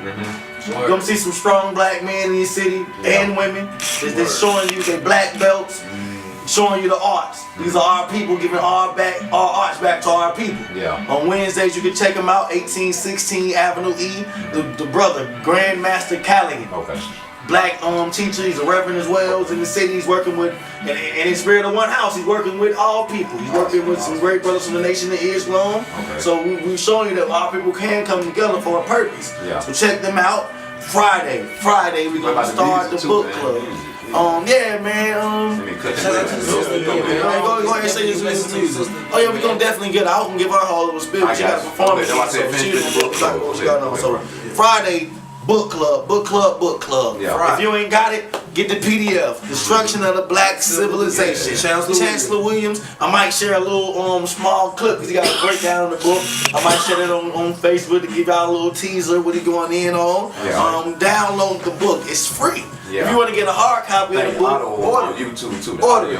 You're gonna see some strong black men in your city and women. They're showing you their black belts, showing you the arts. These are our people giving our arts back to our people. On Wednesdays, you can check them out, 1816 Avenue E. The brother, Grandmaster Calligan. Black teacher, he's a reverend as well. He's in the city, he's working with, and in spirit of One House, he's working with all people. He's working with some great brothers from the Nation of Islam. So we're showing you that our people can come together for a purpose. So check them out. Friday, we're gonna start the book club. Yeah, man. Shout out to the sister. Go ahead and say your music. Oh yeah, we're gonna definitely get out and give her all of a spill. She got to perform it. So Friday, book club, book club, book club. Yeah. Right. If you ain't got it, get the PDF. Destruction of the Black Civilization. Chancellor Williams. I might share a little small clip because he got a breakdown in the book. I might share that on Facebook to give y'all a little teaser what he going in on. Yeah. Download the book. It's free. Yeah. If you want to get a hard copy of the book, on YouTube too.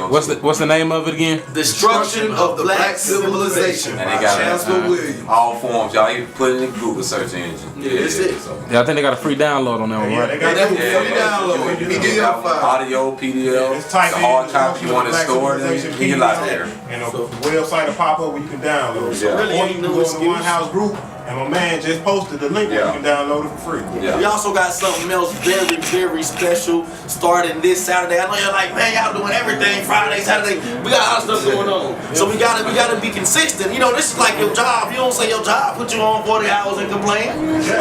What's the name of it again? Destruction of the Black Civilization. And they got Chancellor Williams. all forms. Y'all even put it in the Google search engine. Yeah, that's it. So. Yeah, I think they got a free download on that one, right? They got free download. PDF, audio, PDF, the hard copy. You want it stored in your library. And the website will pop up where you can download it. Yeah. Or you can go in the One House group, and my man just posted the link where you can download it for free. We also got something else very, very special starting this Saturday. I know you're like, man, y'all doing everything Friday, Saturday. We got a lot of stuff going on. So we gotta be consistent. You know, this is like your job. You don't say your job put you on 40 hours and complain.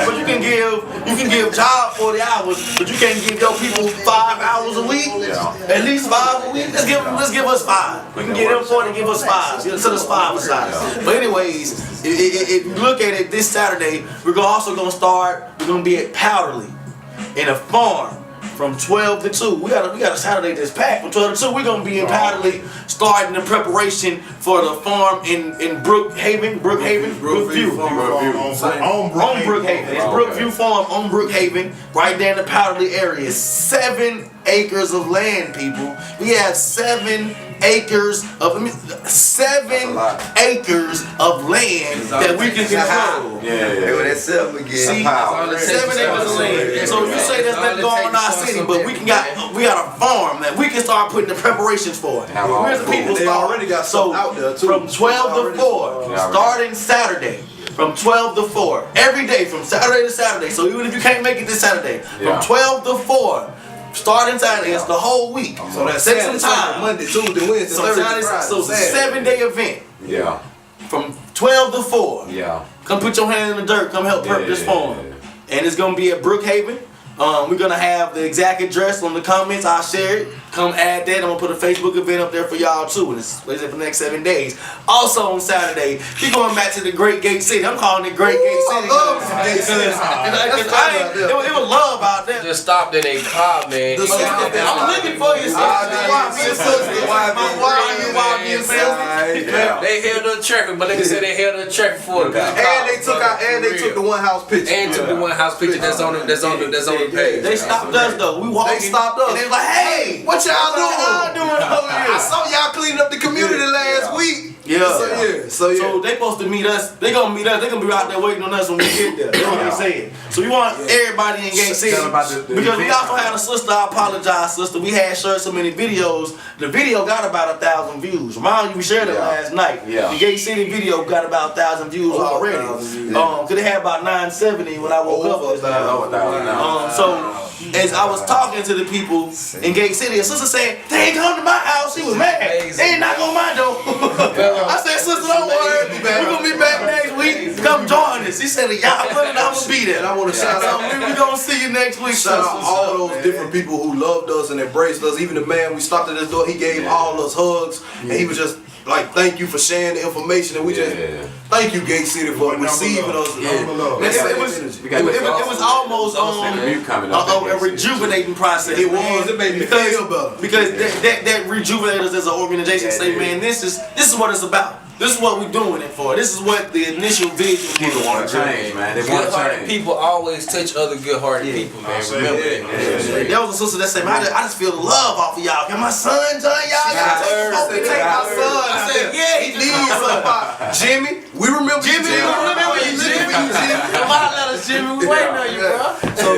But you can give job 40 hours, but you can't give your people 5 hours a week. At least 5 a week. Let's give us 5. We can give them 40, give us 5. Set us 5 aside. But anyways, if you look at it this Saturday, we're also gonna be at Powderly in a farm from 12 to 2. We got a Saturday that's packed. From 12 to 2, we're gonna be in Powderly starting the preparation for the farm in Brookview. On Brookhaven. It's Brookview Farm on Brookhaven, right there in the Powderly area. 7 acres of land, people. We have 7 acres of land that we can control. That's 7 again. See, 7 acres of land. So if you say there's nothing going on in our city, but we got a farm that we can start putting the preparations for. Where's the people They already got something out there too. From 12 to 4, starting Saturday. From 12 to 4, every day from Saturday to Saturday. So even if you can't make it this Saturday, from 12 to 4. Starting Saturday, it's the whole week. So that's take some time. Monday, Tuesday, Wednesday, Thursday, Friday. So it's a 7-day event. Yeah. From 12 to 4. Yeah. Come put your hand in the dirt. Come help prep this farm. And it's gonna be at Brookhaven. We're gonna have the exact address on the comments. I'll share it. Come add that. I'm gonna put a Facebook event up there for y'all too. And it's for the next 7 days. Also on Saturday, we're going back to the Great Gate City. I'm calling it Great Gate City. I love Gate City. It was love out there. Just stopped in a car, man. I'm looking for you, They held the traffic, but they said they held the traffic for the guy. And they took the One House picture. And took the One House picture that's on the page. They stopped us though. They stopped us. And they was like, hey, what y'all doing? I saw y'all cleaning up the community last week. So they supposed to meet us. They gonna meet us. They gonna be out there waiting on us when we get there. That's what they saying. So we want everybody in Gate City because we also had a sister. I apologize, sister. We had shared so many videos. The video got about 1,000 views. Remind you, we shared it last night. The Gate City video got about 1,000 views already. Cause they had about 970 when I woke up. So as I was talking to the people in Gate City, a sister said, they ain't come to my house. She was mad. They ain't not gonna mind though. I said, sister, don't worry. We're gonna be back next week. Come join us. He said, y'all put it, I'm gonna be there. And I want to shout out. We're gonna see you next week. Shout out all those different people who loved us and embraced us. Even the man we stopped at his door, he gave all us hugs. And he was just like, thank you for sharing the information. And we just thank you, Gate City, for receiving us. It was almost a rejuvenating process. It was. It made me feel better. Because that rejuvenated us as an organization. Say, man, this is what it's about. This is what we're doing it for. This is what the initial vision. People want to change, man. They want to change. People always touch other good-hearted people, man. Remember that. There was a sister that said, man, I just feel the love off of y'all. Can my son join y'all? Take my son. I said, yeah, he needs somebody. Jimmy, we remember you, Jimmy. Come on, let us, Jimmy. We waiting on you, bro. So,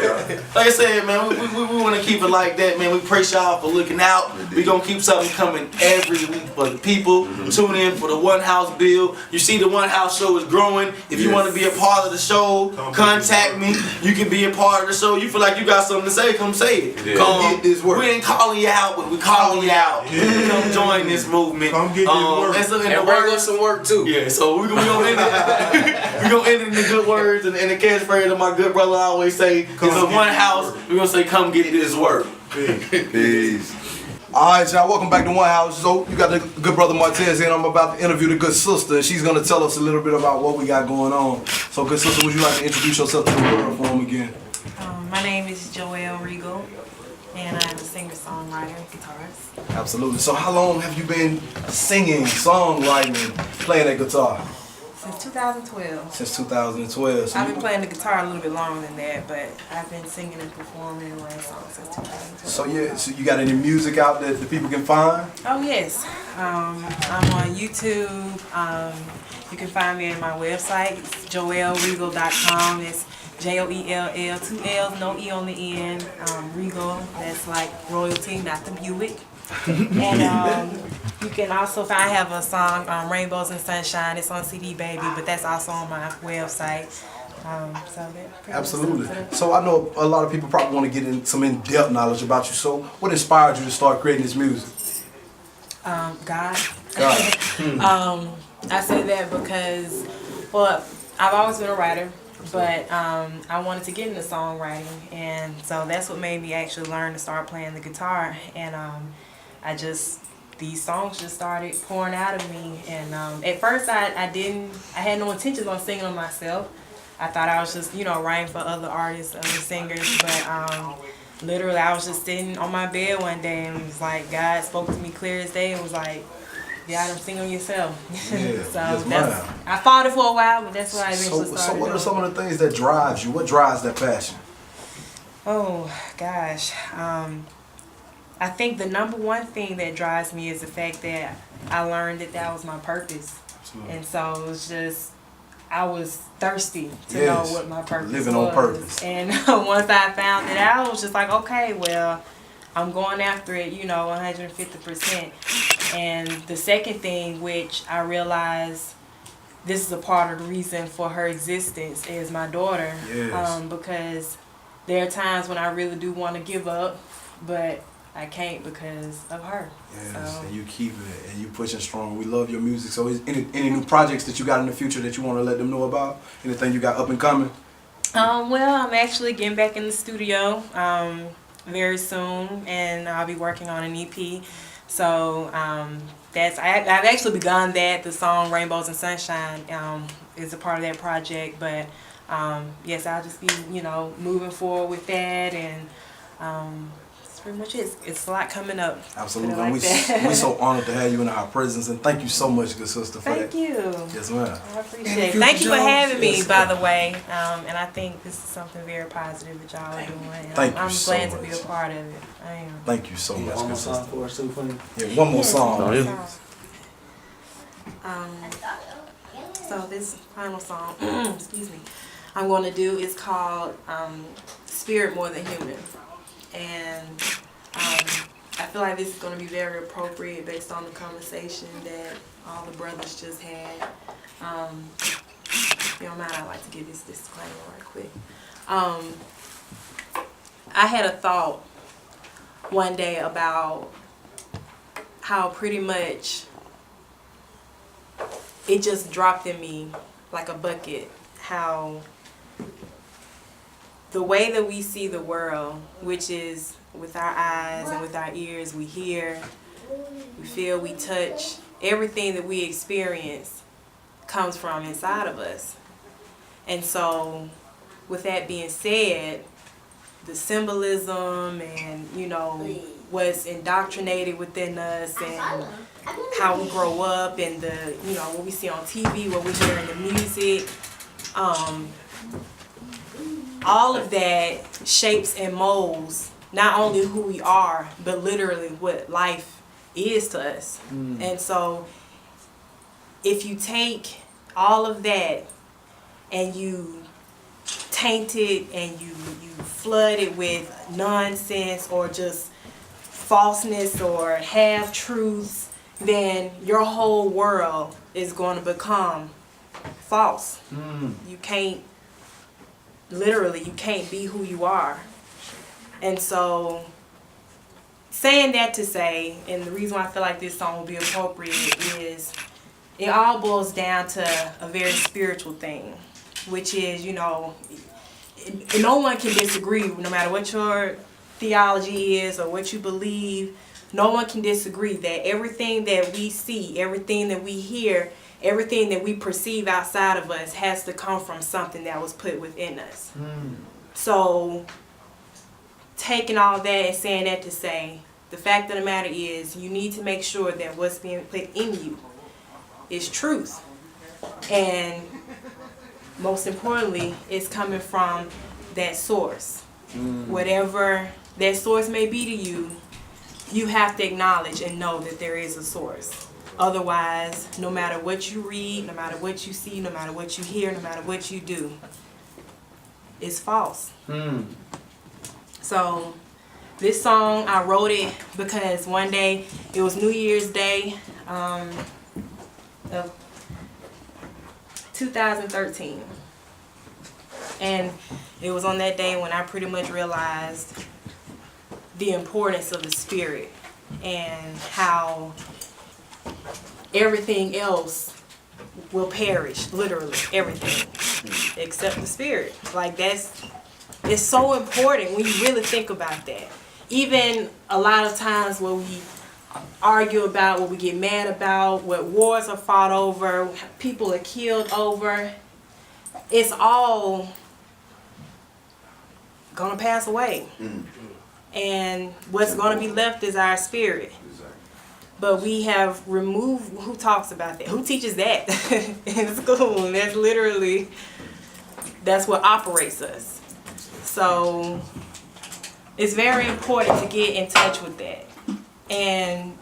like I said, man, we want to keep it like that, man. We appreciate y'all for looking out. We're going to keep something coming every week for the people. Tune in for the One House Bill. You see the One House show is growing. If you want to be a part of the show, contact me. You can be a part of the show. You feel like you got something to say, come say it. Come get this work. We ain't calling you out, but we calling you out. Come join this movement. Come get this work. And bring us some work too. Yeah, so we're gonna end it. We're gonna end it in the good words and the catchphrase that my good brother always say. It's a One House. We're gonna say, come get this work. Peace. Alright, y'all, welcome back to One House. So you got the good brother Martez here, and I'm about to interview the good sister, and she's gonna tell us a little bit about what we got going on. So good sister, would you like to introduce yourself to the world for him again? My name is Joell Regal, and I'm a singer-songwriter and guitarist. Absolutely. So how long have you been singing, songwriting, playing that guitar? Since 2012. Since 2012. So I've been playing the guitar a little bit longer than that, but I've been singing and performing and writing songs since 2012. So you got any music out that the people can find? Oh yes, I'm on YouTube. You can find me at my website. It's joellregal.com. It's Joell, 2 L's, no E on the end. Regal, that's like royalty, not the Buick. And you can also find, I have a song, Rainbows and Sunshine. It's on CD Baby, but that's also on my website. Absolutely. So I know a lot of people probably want to get in some in-depth knowledge about you. So what inspired you to start creating this music? God. God. I say that because, well, I've always been a writer, but I wanted to get into songwriting, and so that's what made me actually learn to start playing the guitar. And these songs just started pouring out of me. And at first I had no intentions on singing them myself. I thought I was just, writing for other artists, other singers, but literally I was just sitting on my bed one day and it was like God spoke to me clear as day and was like, you gotta sing them yourself. Yeah, so I fought it for a while, but that's what I eventually started. So what are some of the things that drives you? What drives that passion? Oh gosh, I think the number one thing that drives me is the fact that I learned that was my purpose. Absolutely. And so it was just, I was thirsty to know what my purpose was. Living on purpose. And once I found it out, I was just like, okay, well, I'm going after it, 150%. And the second thing, which I realized this is a part of the reason for her existence, is my daughter. Yes. Because there are times when I really do want to give up, but I can't because of her. Yes, so. And you keep it and you pushing strong. We love your music. So is any new projects that you got in the future that you want to let them know about? Anything you got up and coming? Well, I'm actually getting back in the studio very soon, and I'll be working on an EP. So I've actually begun that. The song Rainbows and Sunshine is a part of that project. But yes, I'll just be moving forward with that, and that's pretty much it. It's a lot coming up. Absolutely. Like We're so honored to have you in our presence, and thank you so much, good sister, for that. Thank you. Yes, ma'am. I appreciate it. Thank you for having me, by the way. And I think this is something very positive that y'all are doing. And Thank you I'm so glad much. to be a part of it. I am. Thank you so much, One more good song sister. for us, too, please? Yeah, one more song. So this final song, excuse me, I'm going to do is called Spirit More Than Human. And I feel like this is going to be very appropriate based on the conversation that all the brothers just had. If you don't mind, I'd like to give this disclaimer right quick. I had a thought one day about how pretty much it just dropped in me like a bucket, how the way that we see the world, which is with our eyes and with our ears, we hear, we feel, we touch, everything that we experience comes from inside of us. And so with that being said, the symbolism and what's indoctrinated within us and how we grow up and the what we see on TV, what we hear in the music, all of that shapes and molds not only who we are, but literally what life is to us. And so if you take all of that and you taint it and you flood it with nonsense or just falseness or half-truths, then your whole world is going to become false. You can't, literally, you can't be who you are. And so, saying that to say, and the reason why I feel like this song will be appropriate is it all boils down to a very spiritual thing, which is, no one can disagree, no matter what your theology is or what you believe. No one can disagree that everything that we see, everything that we hear, everything that we perceive outside of us has to come from something that was put within us. So taking all that and saying that to say, the fact of the matter is, you need to make sure that what's being put in you is truth. And most importantly, it's coming from that source. Whatever that source may be to you, you have to acknowledge and know that there is a source. Otherwise, no matter what you read, no matter what you see, no matter what you hear, no matter what you do, it's false. So this song, I wrote it because one day, it was New Year's Day of 2013. And it was on that day when I pretty much realized the importance of the Spirit and how everything else will perish, literally everything, except the Spirit. Like it's so important when you really think about that. Even a lot of times when we argue about, what we get mad about, what wars are fought over, people are killed over, it's all gonna pass away. And what's gonna be left is our spirit. But we have removed, who talks about that? Who teaches that in school? And that's literally, that's what operates us. So it's very important to get in touch with that. And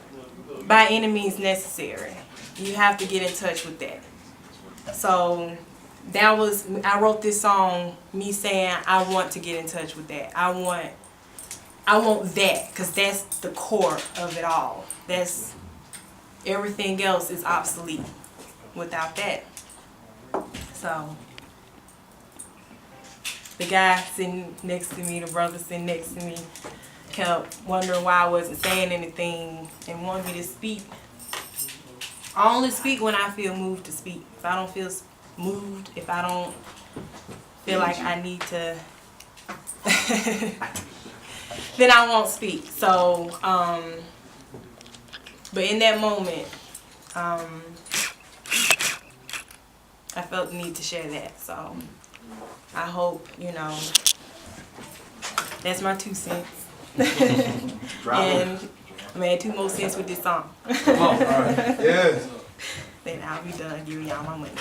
by any means necessary, you have to get in touch with that. So that was, I wrote this song, me saying I want to get in touch with that. I want that, because that's the core of it all. That's, everything else is obsolete without that. So the guy sitting next to me, the brother sitting next to me, kept wondering why I wasn't saying anything and wanted me to speak. I only speak when I feel moved to speak. If I don't feel moved, if I don't feel like I need to, then I won't speak. So, but in that moment, I felt the need to share that. So I hope, you know, that's my 2 cents. And I made 2 more cents with this song. Come on, all right. Yes. Then I'll be done giving y'all my money.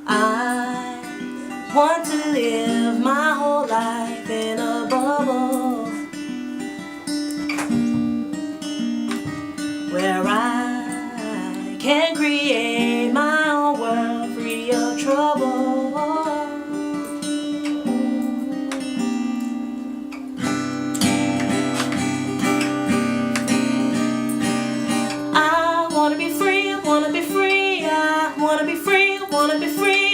I want to live my whole life in a bubble where I can create my own world free of trouble. I wanna be free, I wanna be free, I wanna be free, I wanna be free.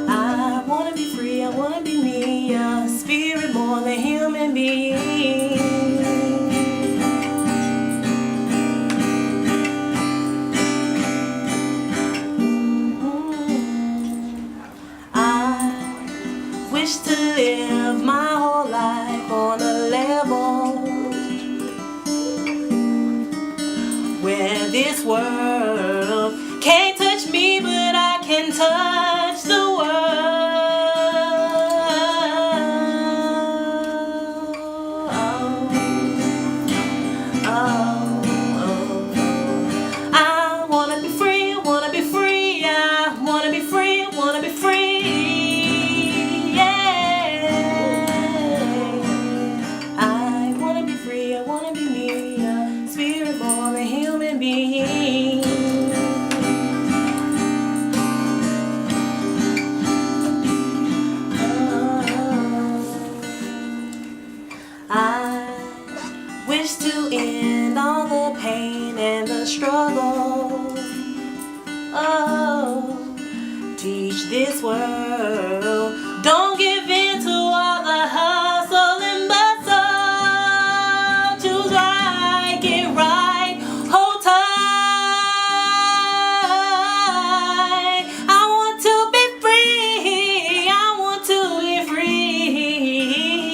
I wanna be free, I wanna be me, a spirit more than human being. I wish to live my whole life on a level where this world can't touch me, but I can touch the world. I wanna be free, I wanna be free, I wanna be free, I wanna be free. Yeah. I wanna be free, I wanna be me, a spirit born a human being. I wish to end all the pain and the struggle. Oh, teach this world, don't give in to all the hustle and bustle. Choose right, get right, hold tight. I want to be free, I want to be free.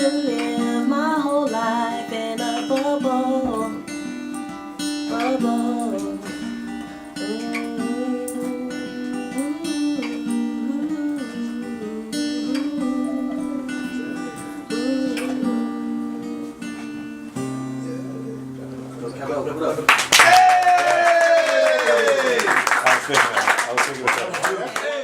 to live my whole life in a bubble. Bubble. I was thinking that.